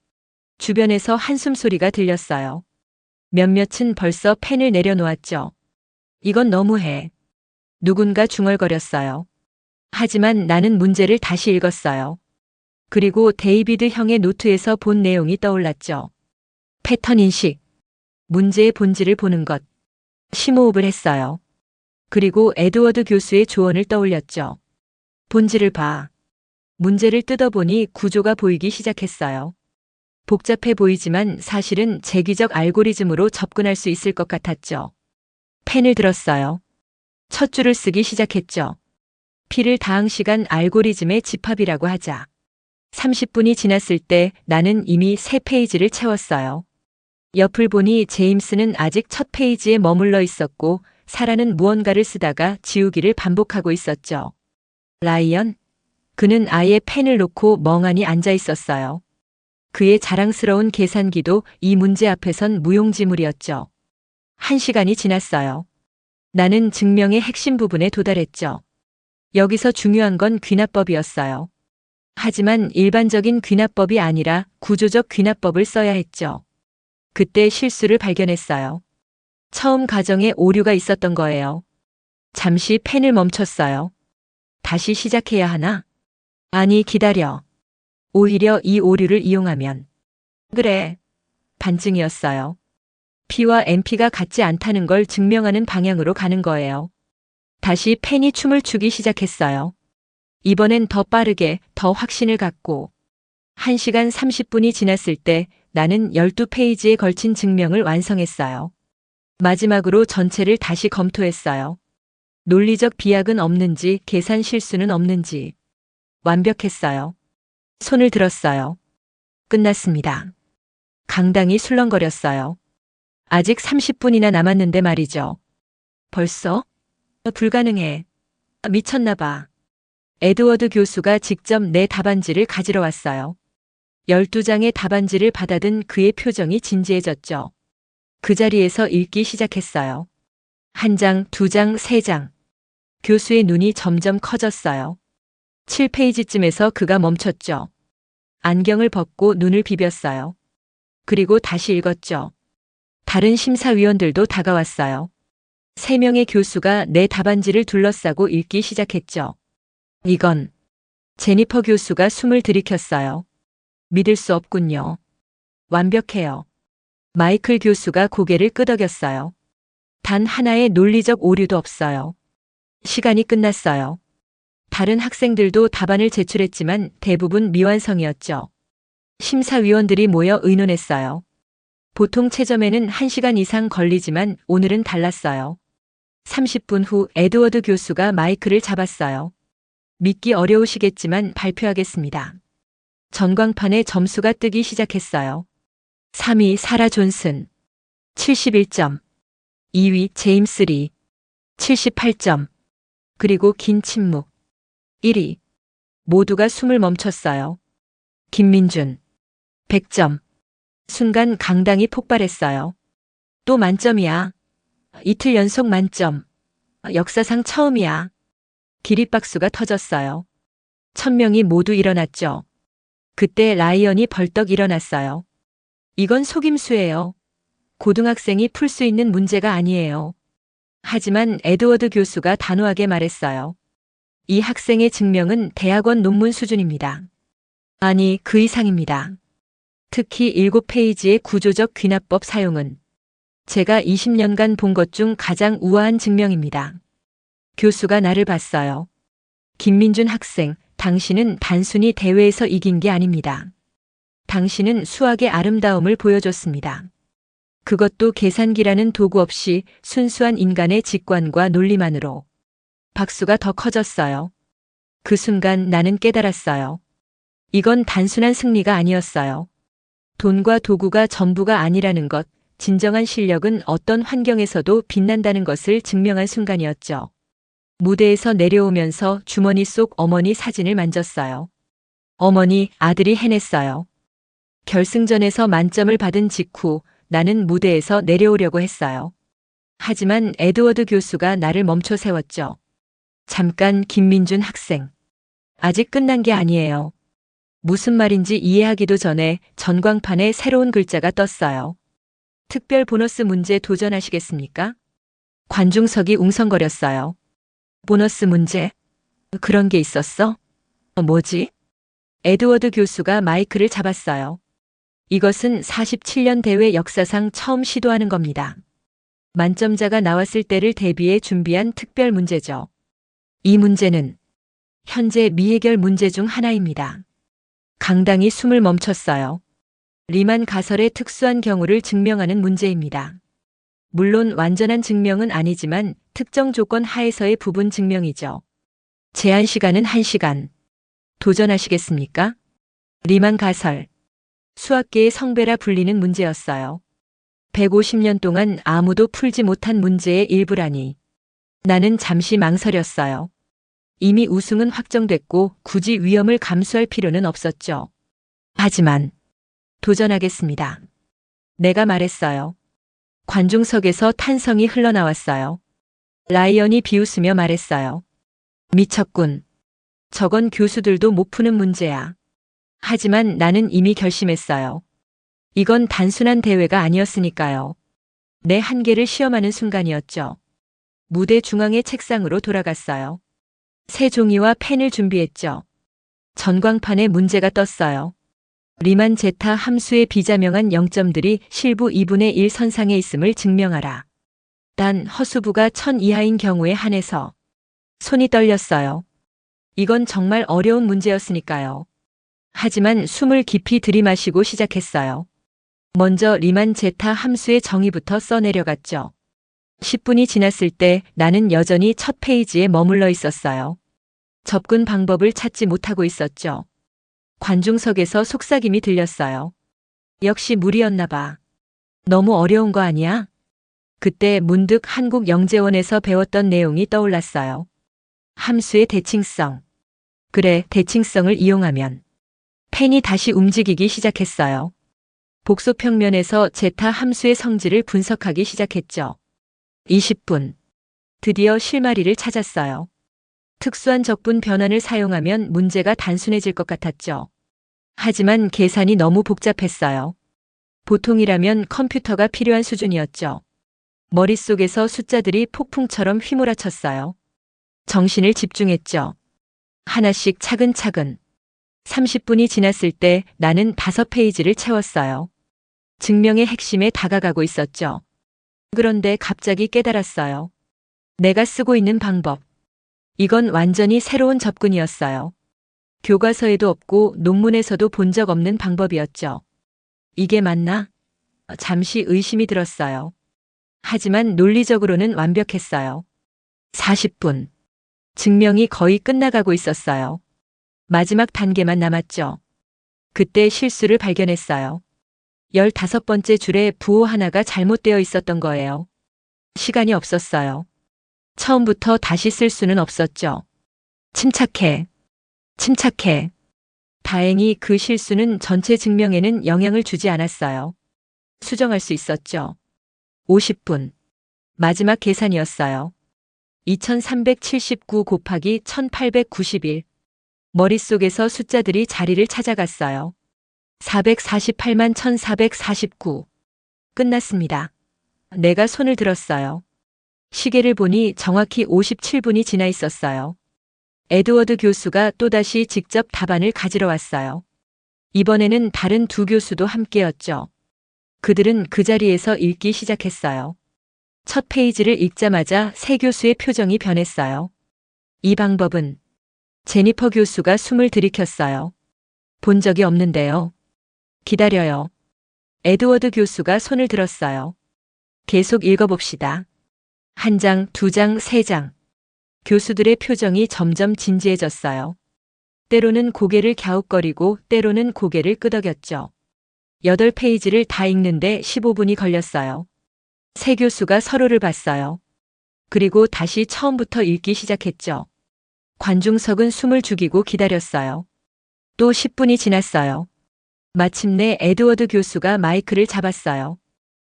주변에서 한숨 소리가 들렸어요. 몇몇은 벌써 펜을 내려놓았죠. 이건 너무해. 누군가 중얼거렸어요. 하지만 나는 문제를 다시 읽었어요. 그리고 데이비드 형의 노트에서 본 내용이 떠올랐죠. 패턴 인식. 문제의 본질을 보는 것. 심호흡을 했어요. 그리고 에드워드 교수의 조언을 떠올렸죠. 본질을 봐. 문제를 뜯어보니 구조가 보이기 시작했어요. 복잡해 보이지만 사실은 재기적 알고리즘으로 접근할 수 있을 것 같았죠. 펜을 들었어요. 첫 줄을 쓰기 시작했죠. P를 다항 시간 알고리즘의 집합이라고 하자. 30분이 지났을 때 나는 이미 3페이지를 채웠어요. 옆을 보니 제임스는 아직 첫 페이지에 머물러 있었고 사라는 무언가를 쓰다가 지우기를 반복하고 있었죠. 라이언? 그는 아예 펜을 놓고 멍하니 앉아 있었어요. 그의 자랑스러운 계산기도 이 문제 앞에선 무용지물이었죠. 1시간이 지났어요. 나는 증명의 핵심 부분에 도달했죠. 여기서 중요한 건 귀납법이었어요. 하지만 일반적인 귀납법이 아니라 구조적 귀납법을 써야 했죠. 그때 실수를 발견했어요. 처음 가정에 오류가 있었던 거예요. 잠시 펜을 멈췄어요. 다시 시작해야 하나? 아니, 기다려. 오히려 이 오류를 이용하면. 그래. 반증이었어요. P와 NP가 같지 않다는 걸 증명하는 방향으로 가는 거예요. 다시 펜이 춤을 추기 시작했어요. 이번엔 더 빠르게, 더 확신을 갖고. 1시간 30분이 지났을 때 나는 12페이지에 걸친 증명을 완성했어요. 마지막으로 전체를 다시 검토했어요. 논리적 비약은 없는지, 계산 실수는 없는지. 완벽했어요. 손을 들었어요. 끝났습니다. 강당이 술렁거렸어요. 아직 30분이나 남았는데 말이죠. 벌써? 불가능해. 미쳤나 봐. 에드워드 교수가 직접 내 답안지를 가지러 왔어요. 12장의 답안지를 받아든 그의 표정이 진지해졌죠. 그 자리에서 읽기 시작했어요. 1장, 2장, 3장. 교수의 눈이 점점 커졌어요. 7페이지쯤에서 그가 멈췄죠. 안경을 벗고 눈을 비볐어요. 그리고 다시 읽었죠. 다른 심사위원들도 다가왔어요. 3명의 교수가 내 답안지를 둘러싸고 읽기 시작했죠. 이건 제니퍼 교수가 숨을 들이켰어요. 믿을 수 없군요. 완벽해요. 마이클 교수가 고개를 끄덕였어요. 단 하나의 논리적 오류도 없어요. 시간이 끝났어요. 다른 학생들도 답안을 제출했지만 대부분 미완성이었죠. 심사위원들이 모여 의논했어요. 보통 채점에는 1시간 이상 걸리지만 오늘은 달랐어요. 30분 후 에드워드 교수가 마이크를 잡았어요. 믿기 어려우시겠지만 발표하겠습니다. 전광판에 점수가 뜨기 시작했어요. 3위 사라 존슨 71점, 2위 제임스 리 78점, 그리고 긴 침묵 1위. 모두가 숨을 멈췄어요. 김민준 100점. 순간 강당이 폭발했어요. 또 만점이야. 이틀 연속 만점. 역사상 처음이야. 기립박수가 터졌어요. 1000명이 모두 일어났죠. 그때 라이언이 벌떡 일어났어요. 이건 속임수예요. 고등학생이 풀 수 있는 문제가 아니에요. 하지만 에드워드 교수가 단호하게 말했어요. 이 학생의 증명은 대학원 논문 수준입니다. 아니, 그 이상입니다. 특히 7페이지의 구조적 귀납법 사용은 제가 20년간 본 것 중 가장 우아한 증명입니다. 교수가 나를 봤어요. 김민준 학생, 당신은 단순히 대회에서 이긴 게 아닙니다. 당신은 수학의 아름다움을 보여줬습니다. 그것도 계산기라는 도구 없이 순수한 인간의 직관과 논리만으로. 박수가 더 커졌어요. 그 순간 나는 깨달았어요. 이건 단순한 승리가 아니었어요. 돈과 도구가 전부가 아니라는 것, 진정한 실력은 어떤 환경에서도 빛난다는 것을 증명한 순간이었죠. 무대에서 내려오면서 주머니 속 어머니 사진을 만졌어요. 어머니, 아들이 해냈어요. 결승전에서 만점을 받은 직후 나는 무대에서 내려오려고 했어요. 하지만 에드워드 교수가 나를 멈춰 세웠죠. 잠깐, 김민준 학생. 아직 끝난 게 아니에요. 무슨 말인지 이해하기도 전에 전광판에 새로운 글자가 떴어요. 특별 보너스 문제 도전하시겠습니까? 관중석이 웅성거렸어요. 보너스 문제? 그런 게 있었어? 뭐지? 에드워드 교수가 마이크를 잡았어요. 이것은 47년 대회 역사상 처음 시도하는 겁니다. 만점자가 나왔을 때를 대비해 준비한 특별 문제죠. 이 문제는 현재 미해결 문제 중 하나입니다. 강당이 숨을 멈췄어요. 리만 가설의 특수한 경우를 증명하는 문제입니다. 물론 완전한 증명은 아니지만 특정 조건 하에서의 부분 증명이죠. 제한 시간은 1시간. 도전하시겠습니까? 리만 가설. 수학계의 성배라 불리는 문제였어요. 150년 동안 아무도 풀지 못한 문제의 일부라니. 나는 잠시 망설였어요. 이미 우승은 확정됐고 굳이 위험을 감수할 필요는 없었죠. 하지만 도전하겠습니다. 내가 말했어요. 관중석에서 탄성이 흘러나왔어요. 라이언이 비웃으며 말했어요. 미쳤군. 저건 교수들도 못 푸는 문제야. 하지만 나는 이미 결심했어요. 이건 단순한 대회가 아니었으니까요. 내 한계를 시험하는 순간이었죠. 무대 중앙의 책상으로 돌아갔어요. 새 종이와 펜을 준비했죠. 전광판에 문제가 떴어요. 리만 제타 함수의 비자명한 0점들이 실부 2분의 1 선상에 있음을 증명하라. 단 허수부가 1000 이하인 경우에 한해서. 손이 떨렸어요. 이건 정말 어려운 문제였으니까요. 하지만 숨을 깊이 들이마시고 시작했어요. 먼저 리만 제타 함수의 정의부터 써내려갔죠. 10분이 지났을 때 나는 여전히 첫 페이지에 머물러 있었어요. 접근 방법을 찾지 못하고 있었죠. 관중석에서 속삭임이 들렸어요. 역시 무리였나 봐. 너무 어려운 거 아니야? 그때 문득 한국영재원에서 배웠던 내용이 떠올랐어요. 함수의 대칭성. 그래, 대칭성을 이용하면. 펜이 다시 움직이기 시작했어요. 복소평면에서 제타 함수의 성질을 분석하기 시작했죠. 20분. 드디어 실마리를 찾았어요. 특수한 적분 변환을 사용하면 문제가 단순해질 것 같았죠. 하지만 계산이 너무 복잡했어요. 보통이라면 컴퓨터가 필요한 수준이었죠. 머릿속에서 숫자들이 폭풍처럼 휘몰아쳤어요. 정신을 집중했죠. 하나씩 차근차근. 30분이 지났을 때 나는 5페이지를 채웠어요. 증명의 핵심에 다가가고 있었죠. 그런데 갑자기 깨달았어요. 내가 쓰고 있는 방법. 이건 완전히 새로운 접근이었어요. 교과서에도 없고 논문에서도 본 적 없는 방법이었죠. 이게 맞나? 잠시 의심이 들었어요. 하지만 논리적으로는 완벽했어요. 40분. 증명이 거의 끝나가고 있었어요. 마지막 단계만 남았죠. 그때 실수를 발견했어요. 15번째 줄에 부호 하나가 잘못되어 있었던 거예요. 시간이 없었어요. 처음부터 다시 쓸 수는 없었죠. 침착해. 침착해. 다행히 그 실수는 전체 증명에는 영향을 주지 않았어요. 수정할 수 있었죠. 50분. 마지막 계산이었어요. 2379 곱하기 1891. 머릿속에서 숫자들이 자리를 찾아갔어요. 448만 1449. 끝났습니다. 내가 손을 들었어요. 시계를 보니 정확히 57분이 지나 있었어요. 에드워드 교수가 또다시 직접 답안을 가지러 왔어요. 이번에는 다른 두 교수도 함께였죠. 그들은 그 자리에서 읽기 시작했어요. 첫 페이지를 읽자마자 새 교수의 표정이 변했어요. 이 방법은 제니퍼 교수가 숨을 들이켰어요. 본 적이 없는데요. 기다려요. 에드워드 교수가 손을 들었어요. 계속 읽어봅시다. 1장, 2장, 3장. 교수들의 표정이 점점 진지해졌어요. 때로는 고개를 갸웃거리고 때로는 고개를 끄덕였죠. 8페이지를 다 읽는데 15분이 걸렸어요. 세 교수가 서로를 봤어요. 그리고 다시 처음부터 읽기 시작했죠. 관중석은 숨을 죽이고 기다렸어요. 또 10분이 지났어요. 마침내 에드워드 교수가 마이크를 잡았어요.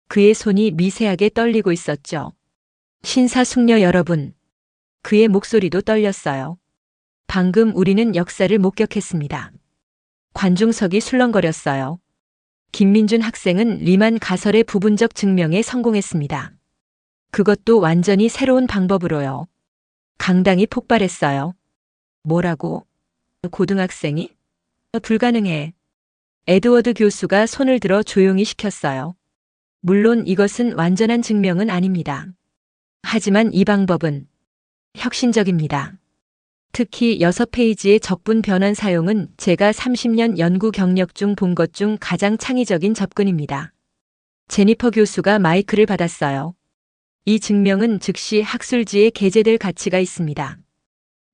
그의 손이 미세하게 떨리고 있었죠. 신사숙녀 여러분. 그의 목소리도 떨렸어요. 방금 우리는 역사를 목격했습니다. 관중석이 술렁거렸어요. 김민준 학생은 리만 가설의 부분적 증명에 성공했습니다. 그것도 완전히 새로운 방법으로요. 강당이 폭발했어요. 뭐라고? 고등학생이? 불가능해. 에드워드 교수가 손을 들어 조용히 시켰어요. 물론 이것은 완전한 증명은 아닙니다. 하지만 이 방법은 혁신적입니다. 특히 6페이지의 적분 변환 사용은 제가 30년 연구 경력 중 본 것 중 가장 창의적인 접근입니다. 제니퍼 교수가 마이크를 받았어요. 이 증명은 즉시 학술지에 게재될 가치가 있습니다.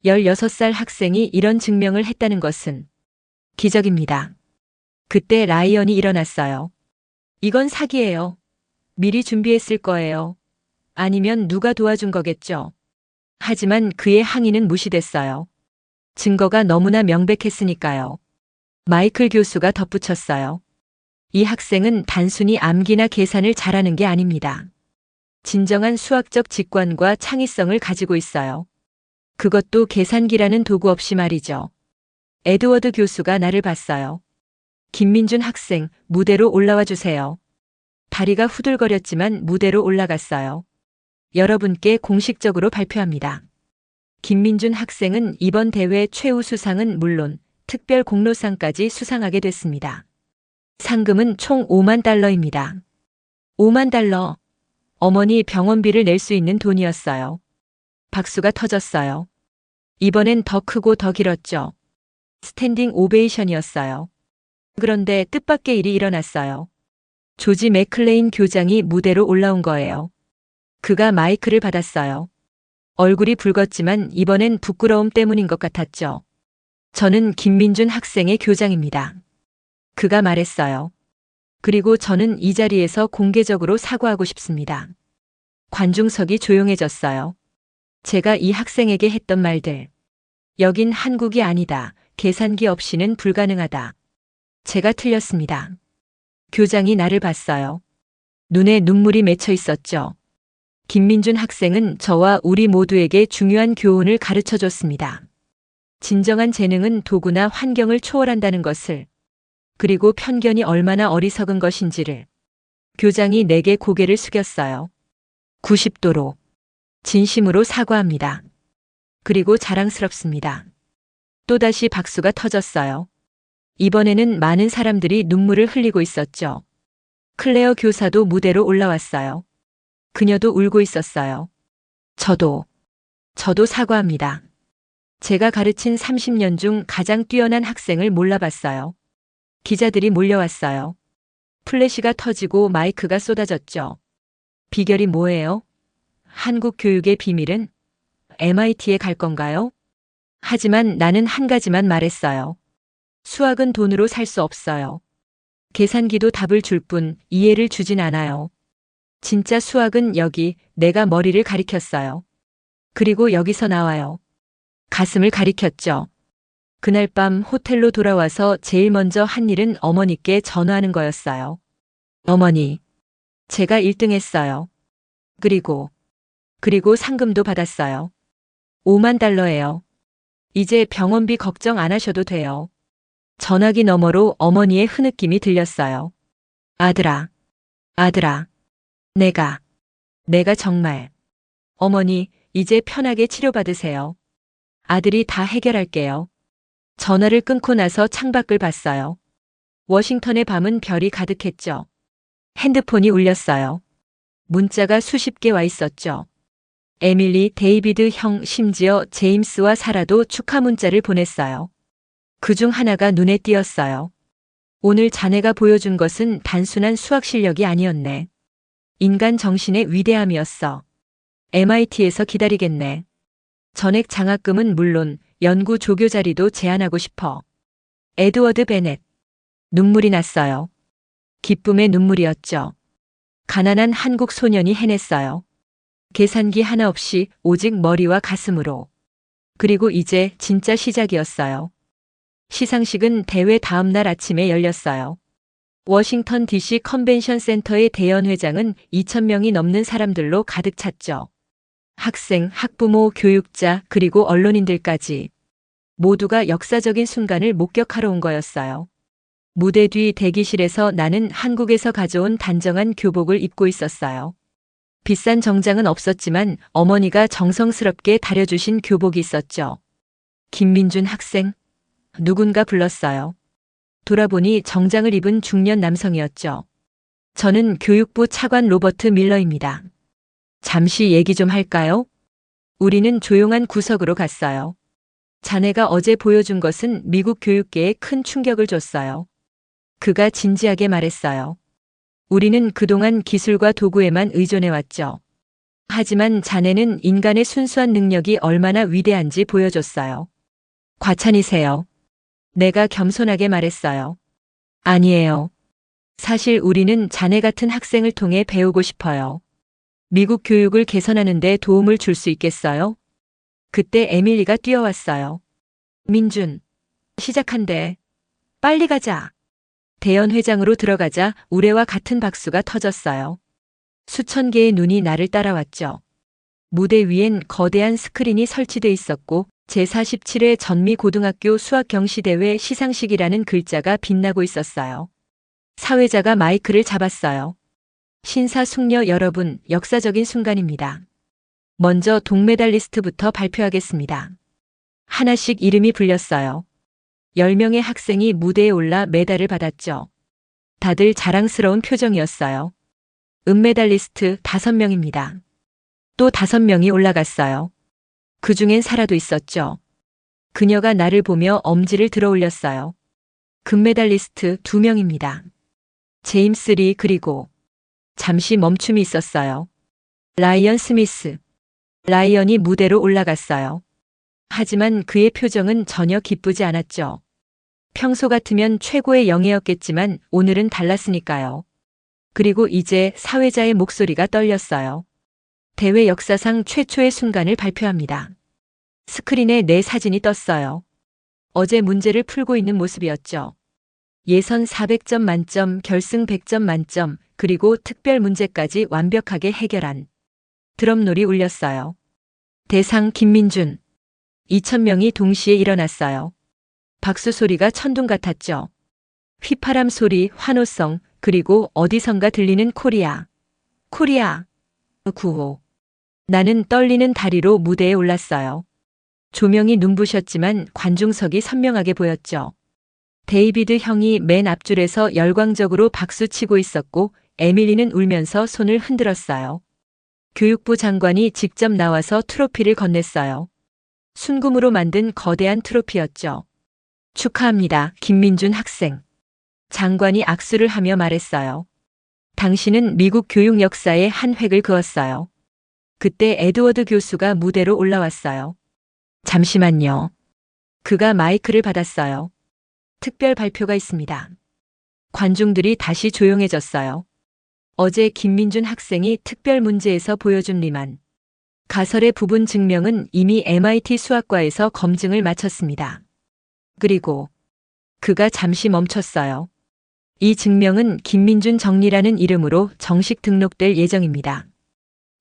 16살 학생이 이런 증명을 했다는 것은 기적입니다. 그때 라이언이 일어났어요. 이건 사기예요. 미리 준비했을 거예요. 아니면 누가 도와준 거겠죠. 하지만 그의 항의는 무시됐어요. 증거가 너무나 명백했으니까요. 마이클 교수가 덧붙였어요. 이 학생은 단순히 암기나 계산을 잘하는 게 아닙니다. 진정한 수학적 직관과 창의성을 가지고 있어요. 그것도 계산기라는 도구 없이 말이죠. 에드워드 교수가 나를 봤어요. 김민준 학생, 무대로 올라와 주세요. 다리가 후들거렸지만 무대로 올라갔어요. 여러분께 공식적으로 발표합니다. 김민준 학생은 이번 대회 최우수상은 물론 특별 공로상까지 수상하게 됐습니다. 상금은 총 5만 달러입니다. 5만 달러. 어머니 병원비를 낼 수 있는 돈이었어요. 박수가 터졌어요. 이번엔 더 크고 더 길었죠. 스탠딩 오베이션이었어요. 그런데 뜻밖의 일이 일어났어요. 조지 맥클레인 교장이 무대로 올라온 거예요. 그가 마이크를 받았어요. 얼굴이 붉었지만 이번엔 부끄러움 때문인 것 같았죠. 저는 김민준 학생의 교장입니다. 그가 말했어요. 그리고 저는 이 자리에서 공개적으로 사과하고 싶습니다. 관중석이 조용해졌어요. 제가 이 학생에게 했던 말들. 여긴 한국이 아니다. 계산기 없이는 불가능하다. 제가 틀렸습니다. 교장이 나를 봤어요. 눈에 눈물이 맺혀 있었죠. 김민준 학생은 저와 우리 모두에게 중요한 교훈을 가르쳐 줬습니다. 진정한 재능은 도구나 환경을 초월한다는 것을, 그리고 편견이 얼마나 어리석은 것인지를. 교장이 내게 고개를 숙였어요. 90도로. 진심으로 사과합니다. 그리고 자랑스럽습니다. 또다시 박수가 터졌어요. 이번에는 많은 사람들이 눈물을 흘리고 있었죠. 클레어 교사도 무대로 올라왔어요. 그녀도 울고 있었어요. 저도 사과합니다. 제가 가르친 30년 중 가장 뛰어난 학생을 몰라봤어요. 기자들이 몰려왔어요. 플래시가 터지고 마이크가 쏟아졌죠. 비결이 뭐예요? 한국 교육의 비밀은? MIT에 갈 건가요? 하지만 나는 한 가지만 말했어요. 수학은 돈으로 살 수 없어요. 계산기도 답을 줄 뿐 이해를 주진 않아요. 진짜 수학은 여기, 내가 머리를 가리켰어요. 그리고 여기서 나와요. 가슴을 가리켰죠. 그날 밤 호텔로 돌아와서 제일 먼저 한 일은 어머니께 전화하는 거였어요. 어머니, 제가 1등 했어요. 그리고 상금도 받았어요. 5만 달러예요. 이제 병원비 걱정 안 하셔도 돼요. 전화기 너머로 어머니의 흐느낌이 들렸어요. 아들아, 내가 정말. 어머니, 이제 편하게 치료받으세요. 아들이 다 해결할게요. 전화를 끊고 나서 창밖을 봤어요. 워싱턴의 밤은 별이 가득했죠. 핸드폰이 울렸어요. 문자가 수십 개 와 있었죠. 에밀리, 데이비드 형, 심지어 제임스와 사라도 축하 문자를 보냈어요. 그중 하나가 눈에 띄었어요. 오늘 자네가 보여준 것은 단순한 수학 실력이 아니었네. 인간 정신의 위대함이었어. MIT에서 기다리겠네. 전액 장학금은 물론 연구 조교 자리도 제안하고 싶어. 에드워드 베넷. 눈물이 났어요. 기쁨의 눈물이었죠. 가난한 한국 소년이 해냈어요. 계산기 하나 없이 오직 머리와 가슴으로. 그리고 이제 진짜 시작이었어요. 시상식은 대회 다음 날 아침에 열렸어요. 워싱턴 DC 컨벤션 센터의 대연회장은 2,000명이 넘는 사람들로 가득 찼죠. 학생, 학부모, 교육자, 그리고 언론인들까지. 모두가 역사적인 순간을 목격하러 온 거였어요. 무대 뒤 대기실에서 나는 한국에서 가져온 단정한 교복을 입고 있었어요. 비싼 정장은 없었지만 어머니가 정성스럽게 다려주신 교복이 있었죠. 김민준 학생. 누군가 불렀어요. 돌아보니 정장을 입은 중년 남성이었죠. 저는 교육부 차관 로버트 밀러입니다. 잠시 얘기 좀 할까요? 우리는 조용한 구석으로 갔어요. 자네가 어제 보여준 것은 미국 교육계에 큰 충격을 줬어요. 그가 진지하게 말했어요. 우리는 그동안 기술과 도구에만 의존해왔죠. 하지만 자네는 인간의 순수한 능력이 얼마나 위대한지 보여줬어요. 과찬이세요. 내가 겸손하게 말했어요. 아니에요. 사실 우리는 자네 같은 학생을 통해 배우고 싶어요. 미국 교육을 개선하는 데 도움을 줄 수 있겠어요? 그때 에밀리가 뛰어왔어요. 민준, 시작한대. 빨리 가자. 대연 회장으로 들어가자 우레와 같은 박수가 터졌어요. 수천 개의 눈이 나를 따라왔죠. 무대 위엔 거대한 스크린이 설치돼 있었고 제47회 전미고등학교 수학경시대회 시상식이라는 글자가 빛나고 있었어요. 사회자가 마이크를 잡았어요. 신사숙녀 여러분, 역사적인 순간입니다. 먼저 동메달리스트부터 발표하겠습니다. 하나씩 이름이 불렸어요. 10명의 학생이 무대에 올라 메달을 받았죠. 다들 자랑스러운 표정이었어요. 은메달리스트 5명입니다. 또 5명이 올라갔어요. 그중엔 사라도 있었죠. 그녀가 나를 보며 엄지를 들어 올렸어요. 금메달리스트 2명입니다. 제임스 리 그리고 잠시 멈춤이 있었어요. 라이언 스미스. 라이언이 무대로 올라갔어요. 하지만 그의 표정은 전혀 기쁘지 않았죠. 평소 같으면 최고의 영예였겠지만 오늘은 달랐으니까요. 그리고 이제 사회자의 목소리가 떨렸어요. 대회 역사상 최초의 순간을 발표합니다. 스크린에 내 사진이 떴어요. 어제 문제를 풀고 있는 모습이었죠. 예선 400점 만점, 결승 100점 만점, 그리고 특별 문제까지 완벽하게 해결한. 드럼롤이 울렸어요. 대상 김민준. 2,000명이 동시에 일어났어요. 박수 소리가 천둥 같았죠. 휘파람 소리, 환호성, 그리고 어디선가 들리는 코리아. 코리아. 구호. 나는 떨리는 다리로 무대에 올랐어요. 조명이 눈부셨지만 관중석이 선명하게 보였죠. 데이비드 형이 맨 앞줄에서 열광적으로 박수치고 있었고 에밀리는 울면서 손을 흔들었어요. 교육부 장관이 직접 나와서 트로피를 건넸어요. 순금으로 만든 거대한 트로피였죠. 축하합니다, 김민준 학생. 장관이 악수를 하며 말했어요. 당신은 미국 교육 역사의 한 획을 그었어요. 그때 에드워드 교수가 무대로 올라왔어요. 잠시만요. 그가 마이크를 받았어요. 특별 발표가 있습니다. 관중들이 다시 조용해졌어요. 어제 김민준 학생이 특별 문제에서 보여준 리만. 가설의 부분 증명은 이미 MIT 수학과에서 검증을 마쳤습니다. 그리고 그가 잠시 멈췄어요. 이 증명은 김민준 정리라는 이름으로 정식 등록될 예정입니다.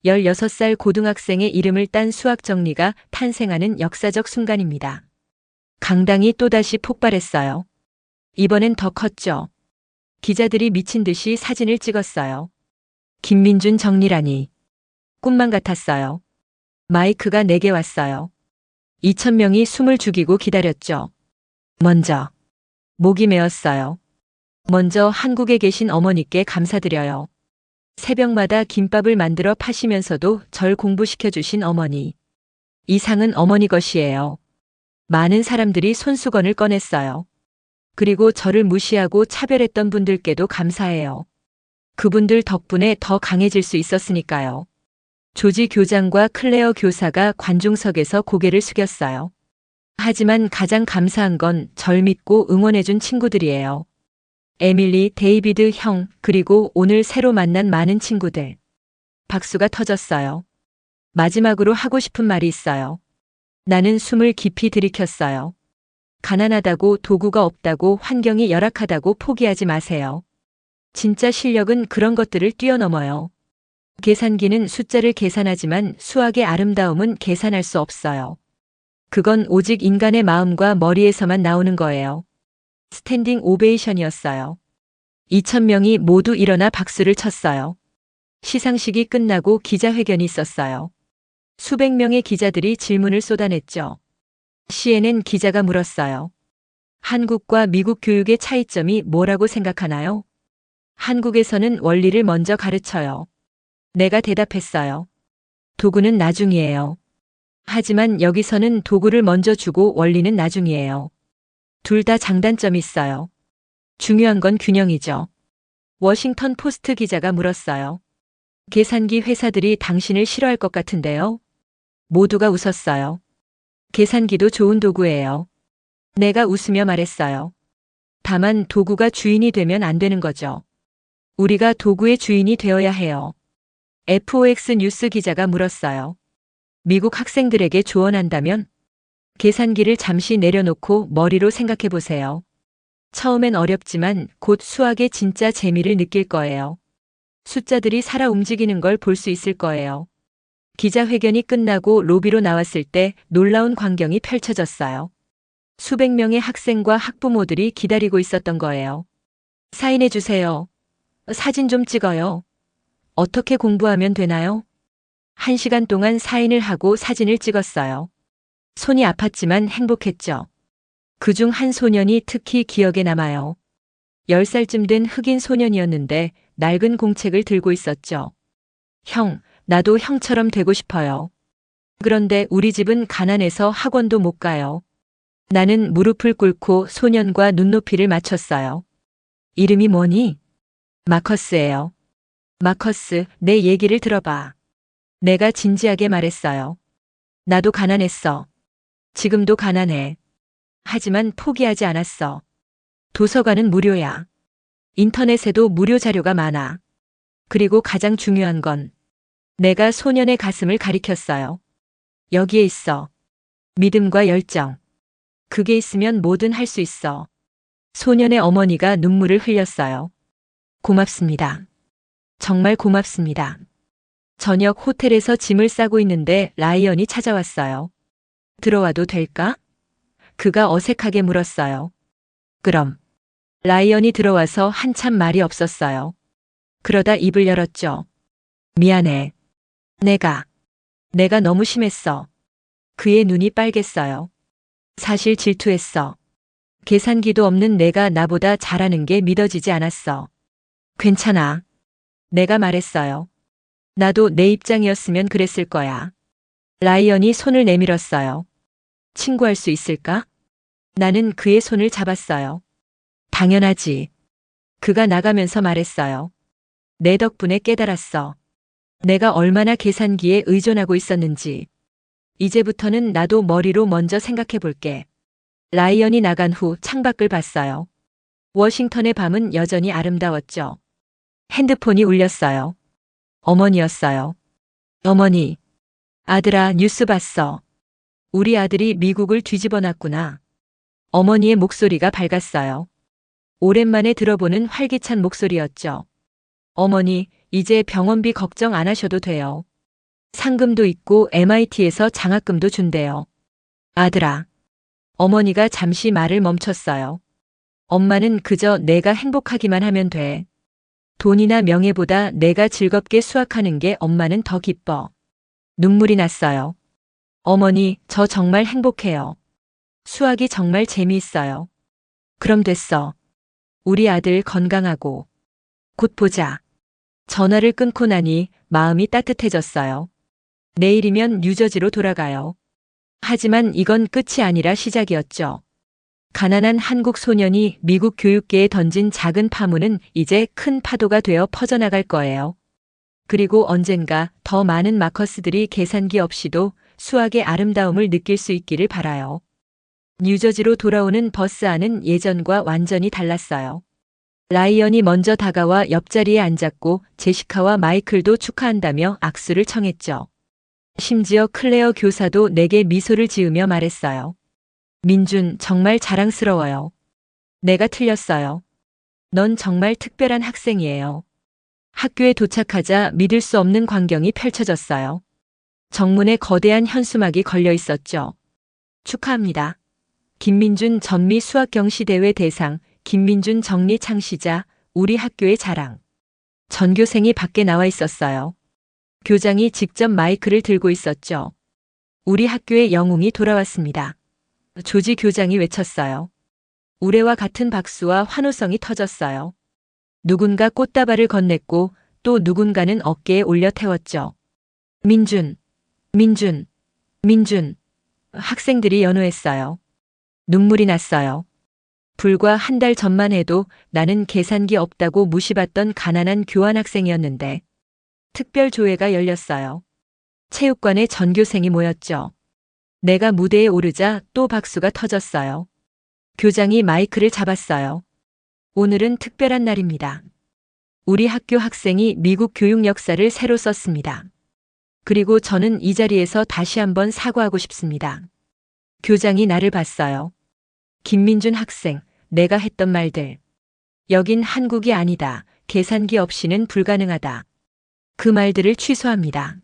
16살 고등학생의 이름을 딴 수학 정리가 탄생하는 역사적 순간입니다. 강당이 또다시 폭발했어요. 이번엔 더 컸죠. 기자들이 미친 듯이 사진을 찍었어요. 김민준 정리라니. 꿈만 같았어요. 마이크가 내게 왔어요. 2,000명이 숨을 죽이고 기다렸죠. 먼저 목이 메었어요. 먼저 한국에 계신 어머니께 감사드려요. 새벽마다 김밥을 만들어 파시면서도 절 공부시켜 주신 어머니. 이 상은 어머니 것이에요. 많은 사람들이 손수건을 꺼냈어요. 그리고 저를 무시하고 차별했던 분들께도 감사해요. 그분들 덕분에 더 강해질 수 있었으니까요. 조지 교장과 클레어 교사가 관중석에서 고개를 숙였어요. 하지만 가장 감사한 건 절 믿고 응원해준 친구들이에요. 에밀리, 데이비드 형, 그리고 오늘 새로 만난 많은 친구들. 박수가 터졌어요. 마지막으로 하고 싶은 말이 있어요. 나는 숨을 깊이 들이켰어요. 가난하다고, 도구가 없다고, 환경이 열악하다고 포기하지 마세요. 진짜 실력은 그런 것들을 뛰어넘어요. 계산기는 숫자를 계산하지만 수학의 아름다움은 계산할 수 없어요. 그건 오직 인간의 마음과 머리에서만 나오는 거예요. 스탠딩 오베이션이었어요. 2,000명이 모두 일어나 박수를 쳤어요. 시상식이 끝나고 기자회견이 있었어요. 수백 명의 기자들이 질문을 쏟아냈죠. CNN 기자가 물었어요. 한국과 미국 교육의 차이점이 뭐라고 생각하나요? 한국에서는 원리를 먼저 가르쳐요. 내가 대답했어요. 도구는 나중이에요. 하지만 여기서는 도구를 먼저 주고 원리는 나중이에요. 둘 다 장단점이 있어요. 중요한 건 균형이죠. 워싱턴 포스트 기자가 물었어요. 계산기 회사들이 당신을 싫어할 것 같은데요? 모두가 웃었어요. 계산기도 좋은 도구예요. 내가 웃으며 말했어요. 다만 도구가 주인이 되면 안 되는 거죠. 우리가 도구의 주인이 되어야 해요. FOX 뉴스 기자가 물었어요. 미국 학생들에게 조언한다면? 계산기를 잠시 내려놓고 머리로 생각해 보세요. 처음엔 어렵지만 곧 수학의 진짜 재미를 느낄 거예요. 숫자들이 살아 움직이는 걸 볼 수 있을 거예요. 기자회견이 끝나고 로비로 나왔을 때 놀라운 광경이 펼쳐졌어요. 수백 명의 학생과 학부모들이 기다리고 있었던 거예요. 사인해 주세요. 사진 좀 찍어요. 어떻게 공부하면 되나요? 1시간 동안 사인을 하고 사진을 찍었어요. 손이 아팠지만 행복했죠. 그중 한 소년이 특히 기억에 남아요. 10살쯤 된 흑인 소년이었는데 낡은 공책을 들고 있었죠. 형, 나도 형처럼 되고 싶어요. 그런데 우리 집은 가난해서 학원도 못 가요. 나는 무릎을 꿇고 소년과 눈높이를 맞췄어요. 이름이 뭐니? 마커스예요. 마커스, 내 얘기를 들어봐. 내가 진지하게 말했어요. 나도 가난했어. 지금도 가난해. 하지만 포기하지 않았어. 도서관은 무료야. 인터넷에도 무료 자료가 많아. 그리고 가장 중요한 건 내가 소년의 가슴을 가리켰어요. 여기에 있어. 믿음과 열정. 그게 있으면 뭐든 할 수 있어. 소년의 어머니가 눈물을 흘렸어요. 고맙습니다. 정말 고맙습니다. 저녁 호텔에서 짐을 싸고 있는데 라이언이 찾아왔어요. 들어와도 될까? 그가 어색하게 물었어요. 그럼. 라이언이 들어와서 한참 말이 없었어요. 그러다 입을 열었죠. 미안해. 내가 너무 심했어. 그의 눈이 빨갰어요. 사실 질투했어. 계산기도 없는 내가 나보다 잘하는 게 믿어지지 않았어. 괜찮아. 내가 말했어요. 나도 내 입장이었으면 그랬을 거야. 라이언이 손을 내밀었어요. 친구할 수 있을까? 나는 그의 손을 잡았어요. 당연하지. 그가 나가면서 말했어요. 내 덕분에 깨달았어. 내가 얼마나 계산기에 의존하고 있었는지. 이제부터는 나도 머리로 먼저 생각해 볼게. 라이언이 나간 후 창밖을 봤어요. 워싱턴의 밤은 여전히 아름다웠죠. 핸드폰이 울렸어요. 어머니였어요. 어머니. 아들아, 뉴스 봤어. 우리 아들이 미국을 뒤집어 놨구나. 어머니의 목소리가 밝았어요. 오랜만에 들어보는 활기찬 목소리였죠. 어머니, 이제 병원비 걱정 안 하셔도 돼요. 상금도 있고 MIT에서 장학금도 준대요. 아들아. 어머니가 잠시 말을 멈췄어요. 엄마는 그저 내가 행복하기만 하면 돼. 돈이나 명예보다 내가 즐겁게 수학하는 게 엄마는 더 기뻐. 눈물이 났어요. 어머니, 저 정말 행복해요. 수학이 정말 재미있어요. 그럼 됐어. 우리 아들 건강하고. 곧 보자. 전화를 끊고 나니 마음이 따뜻해졌어요. 내일이면 뉴저지로 돌아가요. 하지만 이건 끝이 아니라 시작이었죠. 가난한 한국 소년이 미국 교육계에 던진 작은 파문은 이제 큰 파도가 되어 퍼져나갈 거예요. 그리고 언젠가 더 많은 마커스들이 계산기 없이도 수학의 아름다움을 느낄 수 있기를 바라요. 뉴저지로 돌아오는 버스 안은 예전과 완전히 달랐어요. 라이언이 먼저 다가와 옆자리에 앉았고 제시카와 마이클도 축하한다며 악수를 청했죠. 심지어 클레어 교사도 내게 미소를 지으며 말했어요. 민준, 정말 자랑스러워요. 내가 틀렸어요. 넌 정말 특별한 학생이에요. 학교에 도착하자 믿을 수 없는 광경이 펼쳐졌어요. 정문에 거대한 현수막이 걸려 있었죠. 축하합니다. 김민준 전미 수학경시대회 대상, 김민준 정리 창시자, 우리 학교의 자랑. 전교생이 밖에 나와 있었어요. 교장이 직접 마이크를 들고 있었죠. 우리 학교의 영웅이 돌아왔습니다. 조지 교장이 외쳤어요. 우레와 같은 박수와 환호성이 터졌어요. 누군가 꽃다발을 건넸고 또 누군가는 어깨에 올려 태웠죠. 민준, 민준, 민준. 학생들이 연호했어요. 눈물이 났어요. 불과 한 달 전만 해도 나는 계산기 없다고 무시받던 가난한 교환학생이었는데 특별 조회가 열렸어요. 체육관에 전교생이 모였죠. 내가 무대에 오르자 또 박수가 터졌어요. 교장이 마이크를 잡았어요. 오늘은 특별한 날입니다. 우리 학교 학생이 미국 교육 역사를 새로 썼습니다. 그리고 저는 이 자리에서 다시 한번 사과하고 싶습니다. 교장이 나를 봤어요. 김민준 학생, 내가 했던 말들. 여긴 한국이 아니다. 계산기 없이는 불가능하다. 그 말들을 취소합니다.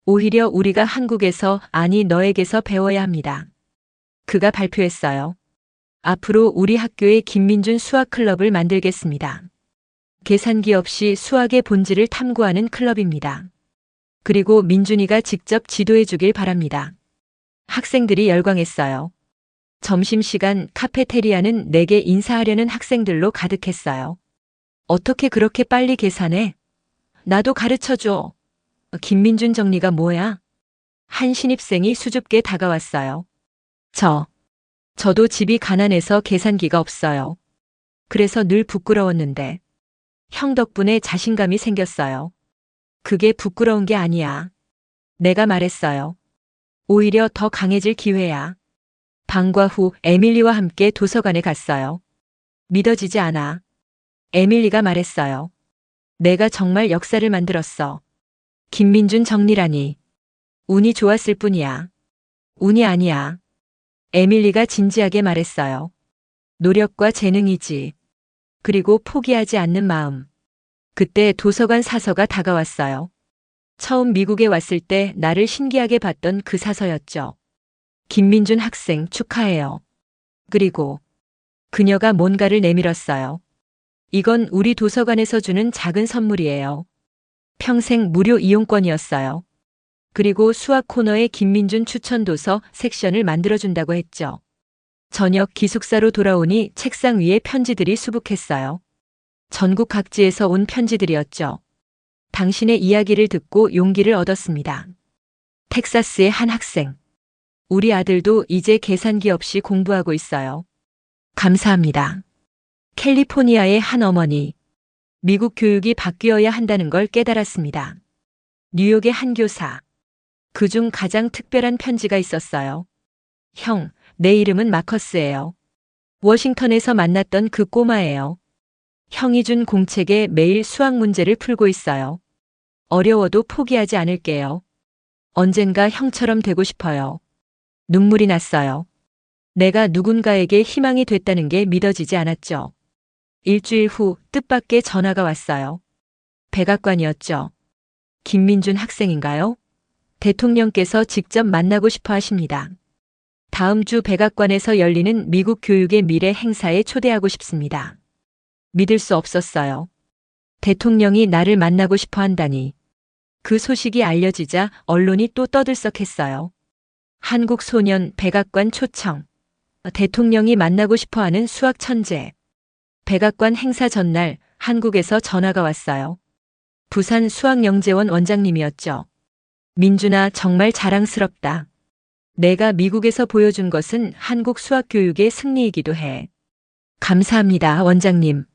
오히려 우리가 한국에서, 아니 너에게서 배워야 합니다. 그가 발표했어요. 앞으로 우리 학교에 김민준 수학클럽을 만들겠습니다. 계산기 없이 수학의 본질을 탐구하는 클럽입니다. 그리고 민준이가 직접 지도해 주길 바랍니다. 학생들이 열광했어요. 점심시간 카페테리아는 내게 인사하려는 학생들로 가득했어요. 어떻게 그렇게 빨리 계산해? 나도 가르쳐줘. 김민준 정리가 뭐야? 한 신입생이 수줍게 다가왔어요. 저도 집이 가난해서 계산기가 없어요. 그래서 늘 부끄러웠는데. 형 덕분에 자신감이 생겼어요. 그게 부끄러운 게 아니야. 내가 말했어요. 오히려 더 강해질 기회야. 방과 후 에밀리와 함께 도서관에 갔어요. 믿어지지 않아. 에밀리가 말했어요. 내가 정말 역사를 만들었어. 김민준 정리라니. 운이 좋았을 뿐이야. 운이 아니야. 에밀리가 진지하게 말했어요. 노력과 재능이지. 그리고 포기하지 않는 마음. 그때 도서관 사서가 다가왔어요. 처음 미국에 왔을 때 나를 신기하게 봤던 그 사서였죠. 김민준 학생 축하해요. 그리고 그녀가 뭔가를 내밀었어요. 이건 우리 도서관에서 주는 작은 선물이에요. 평생 무료 이용권이었어요. 그리고 수학 코너에 김민준 추천 도서 섹션을 만들어준다고 했죠. 저녁 기숙사로 돌아오니 책상 위에 편지들이 수북했어요. 전국 각지에서 온 편지들이었죠. 당신의 이야기를 듣고 용기를 얻었습니다. 텍사스의 한 학생. 우리 아들도 이제 계산기 없이 공부하고 있어요. 감사합니다. 캘리포니아의 한 어머니. 미국 교육이 바뀌어야 한다는 걸 깨달았습니다. 뉴욕의 한 교사. 그중 가장 특별한 편지가 있었어요. 형, 내 이름은 마커스예요. 워싱턴에서 만났던 그 꼬마예요. 형이 준 공책에 매일 수학 문제를 풀고 있어요. 어려워도 포기하지 않을게요. 언젠가 형처럼 되고 싶어요. 눈물이 났어요. 내가 누군가에게 희망이 됐다는 게 믿어지지 않았죠. 일주일 후 뜻밖의 전화가 왔어요. 백악관이었죠. 김민준 학생인가요? 대통령께서 직접 만나고 싶어 하십니다. 다음 주 백악관에서 열리는 미국 교육의 미래 행사에 초대하고 싶습니다. 믿을 수 없었어요. 대통령이 나를 만나고 싶어 한다니. 그 소식이 알려지자 언론이 또 떠들썩했어요. 한국 소년 백악관 초청. 대통령이 만나고 싶어 하는 수학 천재. 백악관 행사 전날 한국에서 전화가 왔어요. 부산 수학영재원 원장님이었죠. 민준아, 정말 자랑스럽다. 내가 미국에서 보여준 것은 한국 수학 교육의 승리이기도 해. 감사합니다, 원장님.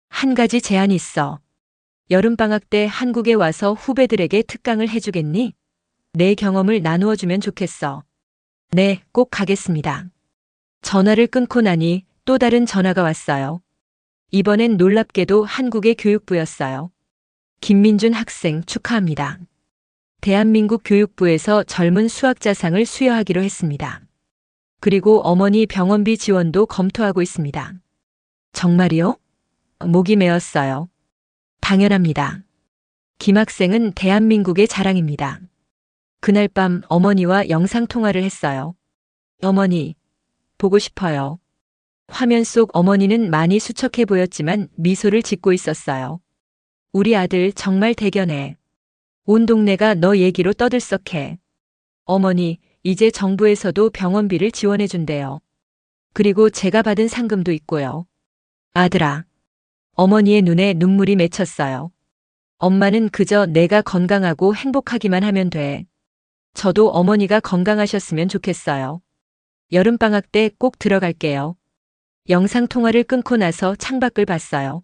한 가지 제안이 있어. 여름방학 때 한국에 와서 후배들에게 특강을 해주겠니? 내 경험을 나누어 주면 좋겠어. 네, 꼭 가겠습니다. 전화를 끊고 나니 또 다른 전화가 왔어요. 이번엔 놀랍게도 한국의 교육부였어요. 김민준 학생 축하합니다. 대한민국 교육부에서 젊은 수학자상을 수여하기로 했습니다. 그리고 어머니 병원비 지원도 검토하고 있습니다. 정말이요? 목이 메었어요. 당연합니다. 김 학생은 대한민국의 자랑입니다. 그날 밤 어머니와 영상통화를 했어요. 어머니, 보고 싶어요. 화면 속 어머니는 많이 수척해 보였지만 미소를 짓고 있었어요. 우리 아들 정말 대견해. 온 동네가 너 얘기로 떠들썩해. 어머니, 이제 정부에서도 병원비를 지원해 준대요. 그리고 제가 받은 상금도 있고요. 아들아. 어머니의 눈에 눈물이 맺혔어요. 엄마는 그저 내가 건강하고 행복하기만 하면 돼. 저도 어머니가 건강하셨으면 좋겠어요. 여름방학 때 꼭 들어갈게요. 영상통화를 끊고 나서 창밖을 봤어요.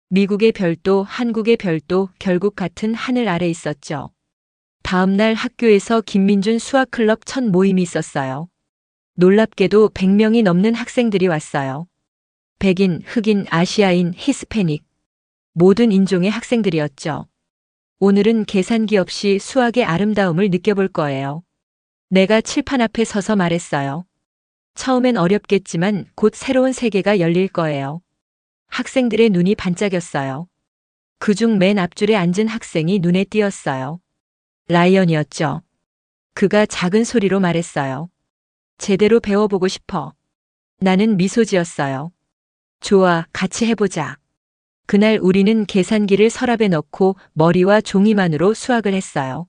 미국의 별도, 한국의 별도 결국 같은 하늘 아래 있었죠. 다음 날 학교에서 김민준 수학클럽 첫 모임이 있었어요. 놀랍게도 100명이 넘는 학생들이 왔어요. 백인, 흑인, 아시아인, 히스패닉. 모든 인종의 학생들이었죠. 오늘은 계산기 없이 수학의 아름다움을 느껴볼 거예요. 내가 칠판 앞에 서서 말했어요. 처음엔 어렵겠지만 곧 새로운 세계가 열릴 거예요. 학생들의 눈이 반짝였어요. 그중 맨 앞줄에 앉은 학생이 눈에 띄었어요. 라이언이었죠. 그가 작은 소리로 말했어요. 제대로 배워보고 싶어. 나는 미소 지었어요. 좋아, 같이 해보자. 그날 우리는 계산기를 서랍에 넣고 머리와 종이만으로 수학을 했어요.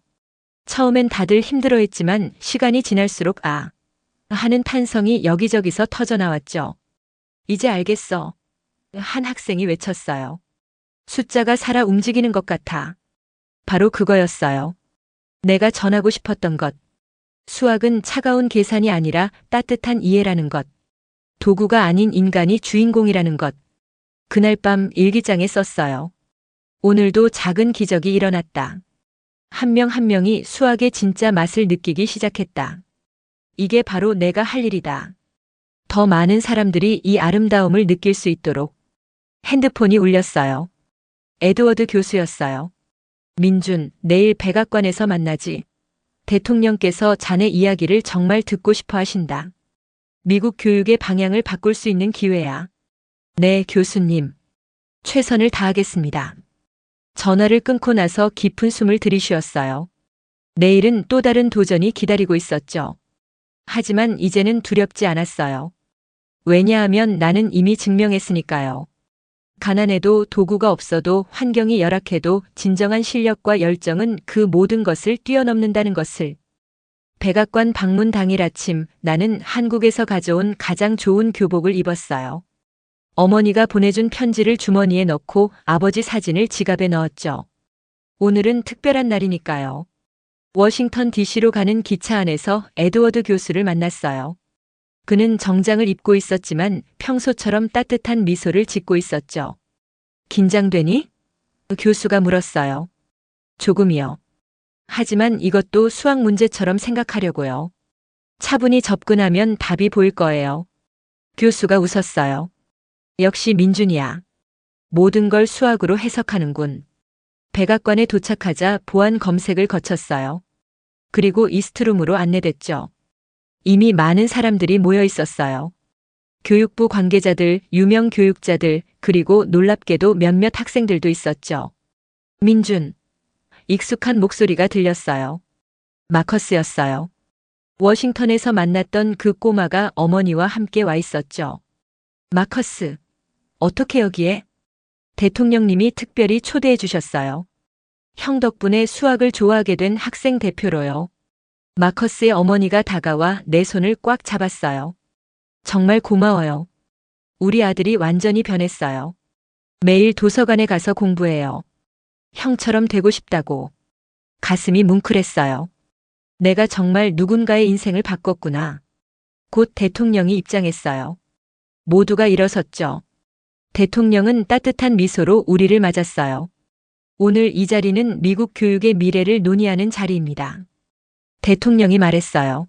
처음엔 다들 힘들어했지만 시간이 지날수록 하는 탄성이 여기저기서 터져나왔죠. 이제 알겠어. 한 학생이 외쳤어요. 숫자가 살아 움직이는 것 같아. 바로 그거였어요. 내가 전하고 싶었던 것. 수학은 차가운 계산이 아니라 따뜻한 이해라는 것. 도구가 아닌 인간이 주인공이라는 것. 그날 밤 일기장에 썼어요. 오늘도 작은 기적이 일어났다. 한 명 한 명이 수학의 진짜 맛을 느끼기 시작했다. 이게 바로 내가 할 일이다. 더 많은 사람들이 이 아름다움을 느낄 수 있도록. 핸드폰이 울렸어요. 에드워드 교수였어요. 민준, 내일 백악관에서 만나지. 대통령께서 자네 이야기를 정말 듣고 싶어 하신다. 미국 교육의 방향을 바꿀 수 있는 기회야. 네, 교수님. 최선을 다하겠습니다. 전화를 끊고 나서 깊은 숨을 들이쉬었어요. 내일은 또 다른 도전이 기다리고 있었죠. 하지만 이제는 두렵지 않았어요. 왜냐하면 나는 이미 증명했으니까요. 가난해도 도구가 없어도 환경이 열악해도 진정한 실력과 열정은 그 모든 것을 뛰어넘는다는 것을. 백악관 방문 당일 아침 나는 한국에서 가져온 가장 좋은 교복을 입었어요. 어머니가 보내준 편지를 주머니에 넣고 아버지 사진을 지갑에 넣었죠. 오늘은 특별한 날이니까요. 워싱턴 DC로 가는 기차 안에서 에드워드 교수를 만났어요. 그는 정장을 입고 있었지만 평소처럼 따뜻한 미소를 짓고 있었죠. 긴장되니? 교수가 물었어요. 조금이요. 하지만 이것도 수학 문제처럼 생각하려고요. 차분히 접근하면 답이 보일 거예요. 교수가 웃었어요. 역시 민준이야. 모든 걸 수학으로 해석하는군. 백악관에 도착하자 보안 검색을 거쳤어요. 그리고 이스트룸으로 안내됐죠. 이미 많은 사람들이 모여 있었어요. 교육부 관계자들, 유명 교육자들, 그리고 놀랍게도 몇몇 학생들도 있었죠. 민준. 익숙한 목소리가 들렸어요. 마커스였어요. 워싱턴에서 만났던 그 꼬마가 어머니와 함께 와 있었죠. 마커스. 어떻게 여기에? 대통령님이 특별히 초대해 주셨어요. 형 덕분에 수학을 좋아하게 된 학생 대표로요. 마커스의 어머니가 다가와 내 손을 꽉 잡았어요. 정말 고마워요. 우리 아들이 완전히 변했어요. 매일 도서관에 가서 공부해요. 형처럼 되고 싶다고. 가슴이 뭉클했어요. 내가 정말 누군가의 인생을 바꿨구나. 곧 대통령이 입장했어요. 모두가 일어섰죠. 대통령은 따뜻한 미소로 우리를 맞았어요. 오늘 이 자리는 미국 교육의 미래를 논의하는 자리입니다. 대통령이 말했어요.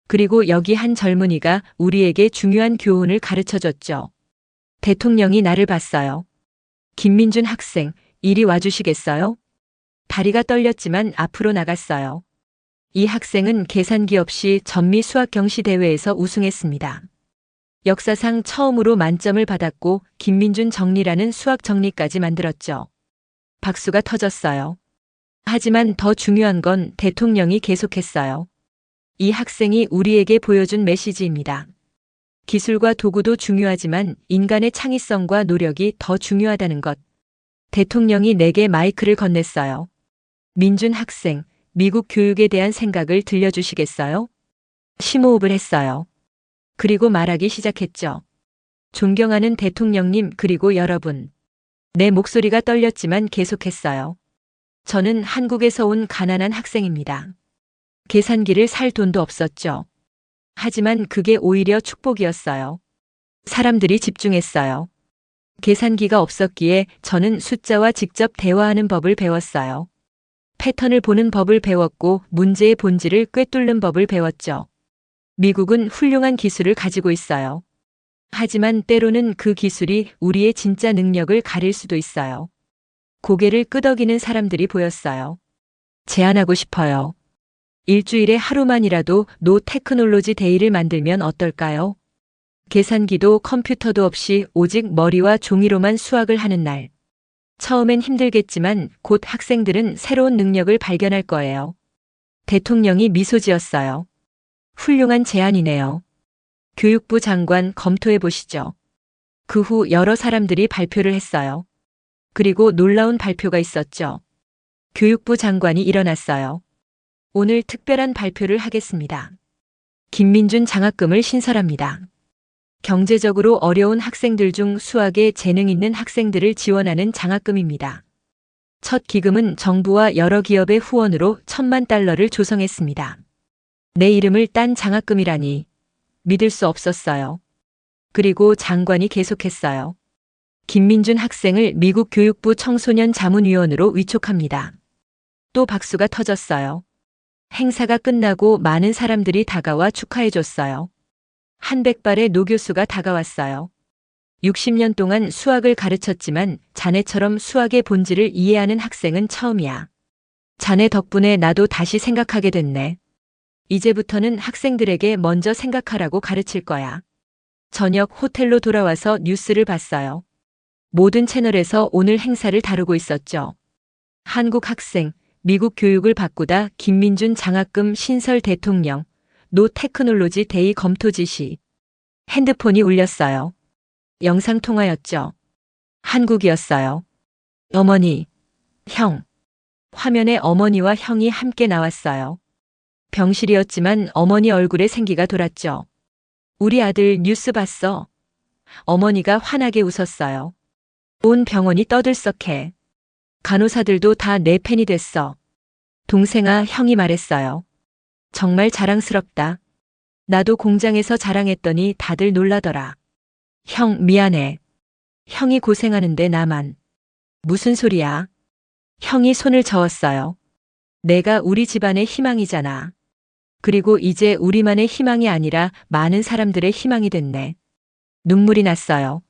그리고 여기 한 젊은이가 우리에게 중요한 교훈을 가르쳐 줬죠. 대통령이 나를 봤어요. 김민준 학생, 이리 와주시겠어요? 다리가 떨렸지만 앞으로 나갔어요. 이 학생은 계산기 없이 전미 수학 경시 대회에서 우승했습니다. 역사상 처음으로 만점을 받았고 김민준 정리라는 수학 정리까지 만들었죠. 박수가 터졌어요. 하지만 더 중요한 건 대통령이 계속했어요. 이 학생이 우리에게 보여준 메시지입니다. 기술과 도구도 중요하지만 인간의 창의성과 노력이 더 중요하다는 것. 대통령이 내게 마이크를 건넸어요. 민준 학생, 미국 교육에 대한 생각을 들려주시겠어요? 심호흡을 했어요. 그리고 말하기 시작했죠. 존경하는 대통령님 그리고 여러분. 내 목소리가 떨렸지만 계속했어요. 저는 한국에서 온 가난한 학생입니다. 계산기를 살 돈도 없었죠. 하지만 그게 오히려 축복이었어요. 사람들이 집중했어요. 계산기가 없었기에 저는 숫자와 직접 대화하는 법을 배웠어요. 패턴을 보는 법을 배웠고 문제의 본질을 꿰뚫는 법을 배웠죠. 미국은 훌륭한 기술을 가지고 있어요. 하지만 때로는 그 기술이 우리의 진짜 능력을 가릴 수도 있어요. 고개를 끄덕이는 사람들이 보였어요. 제안하고 싶어요. 일주일에 하루만이라도 노 테크놀로지 데이를 만들면 어떨까요? 계산기도 컴퓨터도 없이 오직 머리와 종이로만 수학을 하는 날. 처음엔 힘들겠지만 곧 학생들은 새로운 능력을 발견할 거예요. 대통령이 미소 지었어요. 훌륭한 제안이네요. 교육부 장관 검토해 보시죠. 그 후 여러 사람들이 발표를 했어요. 그리고 놀라운 발표가 있었죠. 교육부 장관이 일어났어요. 오늘 특별한 발표를 하겠습니다. 김민준 장학금을 신설합니다. 경제적으로 어려운 학생들 중 수학에 재능 있는 학생들을 지원하는 장학금입니다. 첫 기금은 정부와 여러 기업의 후원으로 $10,000,000를 조성했습니다. 내 이름을 딴 장학금이라니 믿을 수 없었어요. 그리고 장관이 계속했어요. 김민준 학생을 미국 교육부 청소년 자문위원으로 위촉합니다. 또 박수가 터졌어요. 행사가 끝나고 많은 사람들이 다가와 축하해줬어요. 한백발의 노 교수가 다가왔어요. 60년 동안 수학을 가르쳤지만 자네처럼 수학의 본질을 이해하는 학생은 처음이야. 자네 덕분에 나도 다시 생각하게 됐네. 이제부터는 학생들에게 먼저 생각하라고 가르칠 거야. 저녁 호텔로 돌아와서 뉴스를 봤어요. 모든 채널에서 오늘 행사를 다루고 있었죠. 한국 학생, 미국 교육을 바꾸다 김민준 장학금 신설 대통령, 노 테크놀로지 데이 검토 지시. 핸드폰이 울렸어요. 영상통화였죠. 한국이었어요. 어머니, 형. 화면에 어머니와 형이 함께 나왔어요. 병실이었지만 어머니 얼굴에 생기가 돌았죠. 우리 아들 뉴스 봤어. 어머니가 환하게 웃었어요. 온 병원이 떠들썩해. 간호사들도 다 내 팬이 됐어. 동생아, 형이 말했어요. 정말 자랑스럽다. 나도 공장에서 자랑했더니 다들 놀라더라. 형, 미안해. 형이 고생하는데 나만. 무슨 소리야? 형이 손을 저었어요. 내가 우리 집안의 희망이잖아. 그리고 이제 우리만의 희망이 아니라 많은 사람들의 희망이 됐네. 눈물이 났어요.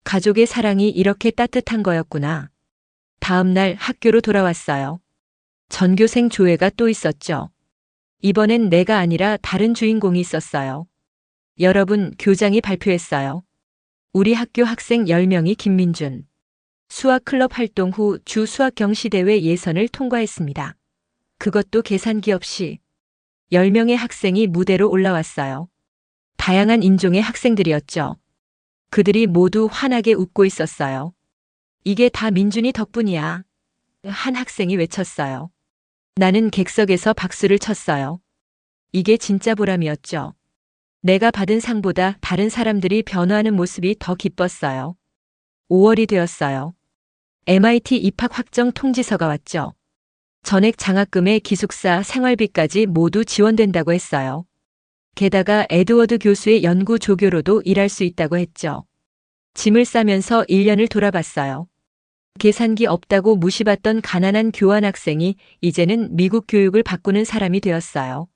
가족의 사랑이 이렇게 따뜻한 거였구나. 다음 날 학교로 돌아왔어요. 전교생 조회가 또 있었죠. 이번엔 내가 아니라 다른 주인공이 있었어요. 여러분, 교장이 발표했어요. 우리 학교 학생 10명이 김민준. 수학클럽 활동 후 주 수학 경시대회 예선을 통과했습니다. 그것도 계산기 없이 10명의 학생이 무대로 올라왔어요. 다양한 인종의 학생들이었죠. 그들이 모두 환하게 웃고 있었어요. 이게 다 민준이 덕분이야. 한 학생이 외쳤어요. 나는 객석에서 박수를 쳤어요. 이게 진짜 보람이었죠. 내가 받은 상보다 다른 사람들이 변화하는 모습이 더 기뻤어요. 5월이 되었어요. MIT 입학 확정 통지서가 왔죠. 전액 장학금에 기숙사 생활비까지 모두 지원된다고 했어요. 게다가 에드워드 교수의 연구 조교로도 일할 수 있다고 했죠. 짐을 싸면서 1년을 돌아봤어요. 계산기 없다고 무시받던 가난한 교환학생이 이제는 미국 교육을 바꾸는 사람이 되었어요.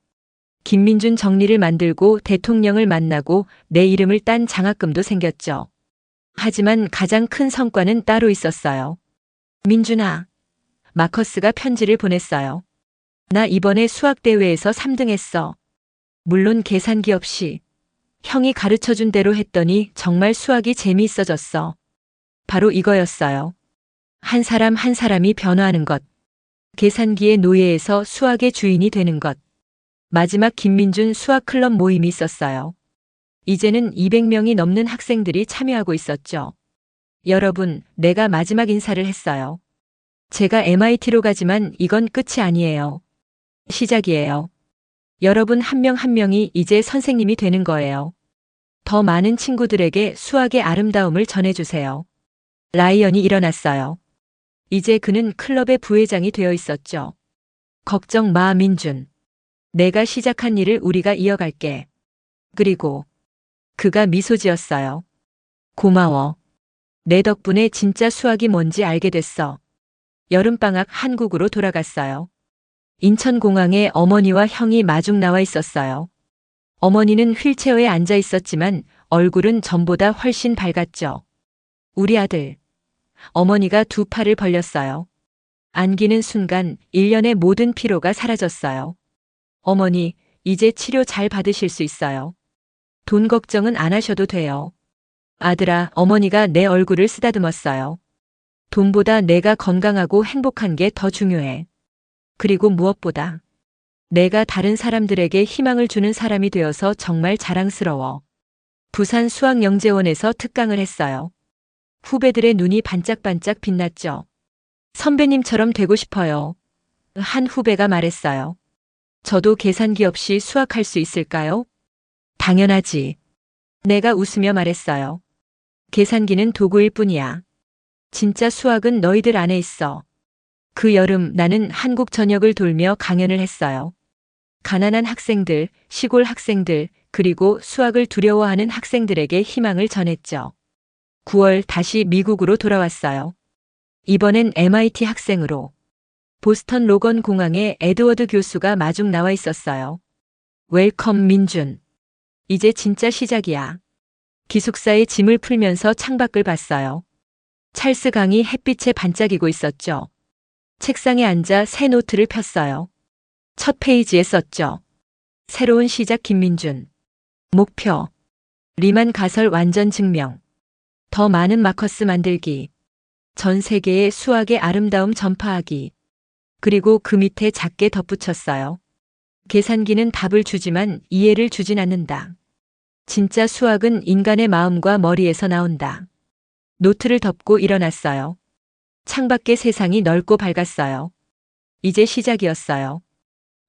김민준 정리를 만들고 대통령을 만나고 내 이름을 딴 장학금도 생겼죠. 하지만 가장 큰 성과는 따로 있었어요. 민준아. 마커스가 편지를 보냈어요. 나 이번에 수학대회에서 3등 했어. 물론 계산기 없이. 형이 가르쳐준 대로 했더니 정말 수학이 재미있어졌어. 바로 이거였어요. 한 사람 한 사람이 변화하는 것. 계산기의 노예에서 수학의 주인이 되는 것. 마지막 김민준 수학클럽 모임이 있었어요. 이제는 200명이 넘는 학생들이 참여하고 있었죠. 여러분, 내가 마지막 인사를 했어요. 제가 MIT로 가지만 이건 끝이 아니에요. 시작이에요. 여러분 한 명 한 명이 이제 선생님이 되는 거예요. 더 많은 친구들에게 수학의 아름다움을 전해주세요. 라이언이 일어났어요. 이제 그는 클럽의 부회장이 되어 있었죠. 걱정 마, 민준. 내가 시작한 일을 우리가 이어갈게. 그리고 그가 미소 지었어요. 고마워. 내 덕분에 진짜 수학이 뭔지 알게 됐어. 여름방학 한국으로 돌아갔어요. 인천공항에 어머니와 형이 마중 나와 있었어요. 어머니는 휠체어에 앉아 있었지만 얼굴은 전보다 훨씬 밝았죠. 우리 아들. 어머니가 두 팔을 벌렸어요. 안기는 순간 1년의 모든 피로가 사라졌어요. 어머니, 이제 치료 잘 받으실 수 있어요. 돈 걱정은 안 하셔도 돼요. 아들아, 어머니가 내 얼굴을 쓰다듬었어요. 돈보다 내가 건강하고 행복한 게 더 중요해. 그리고 무엇보다 내가 다른 사람들에게 희망을 주는 사람이 되어서 정말 자랑스러워. 부산 수학영재원에서 특강을 했어요. 후배들의 눈이 반짝반짝 빛났죠. 선배님처럼 되고 싶어요. 한 후배가 말했어요. 저도 계산기 없이 수학할 수 있을까요? 당연하지. 내가 웃으며 말했어요. 계산기는 도구일 뿐이야. 진짜 수학은 너희들 안에 있어. 그 여름 나는 한국 전역을 돌며 강연을 했어요. 가난한 학생들, 시골 학생들, 그리고 수학을 두려워하는 학생들에게 희망을 전했죠. 9월 다시 미국으로 돌아왔어요. 이번엔 MIT 학생으로. 보스턴 로건 공항에 에드워드 교수가 마중 나와 있었어요. 웰컴 민준. 이제 진짜 시작이야. 기숙사에 짐을 풀면서 창밖을 봤어요. 찰스 강이 햇빛에 반짝이고 있었죠. 책상에 앉아 새 노트를 폈어요. 첫 페이지에 썼죠. 새로운 시작 김민준. 목표. 리만 가설 완전 증명. 더 많은 마커스 만들기. 전 세계에 수학의 아름다움 전파하기. 그리고 그 밑에 작게 덧붙였어요. 계산기는 답을 주지만 이해를 주진 않는다. 진짜 수학은 인간의 마음과 머리에서 나온다. 노트를 덮고 일어났어요. 창밖의 세상이 넓고 밝았어요. 이제 시작이었어요.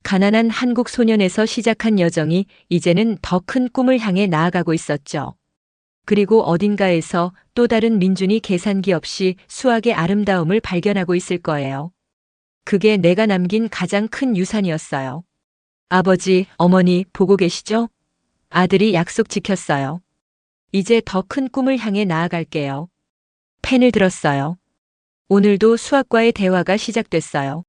가난한 한국 소년에서 시작한 여정이 이제는 더 큰 꿈을 향해 나아가고 있었죠. 그리고 어딘가에서 또 다른 민준이 계산기 없이 수학의 아름다움을 발견하고 있을 거예요. 그게 내가 남긴 가장 큰 유산이었어요. 아버지, 어머니 보고 계시죠? 아들이 약속 지켰어요. 이제 더 큰 꿈을 향해 나아갈게요. 펜을 들었어요. 오늘도 수학과의 대화가 시작됐어요.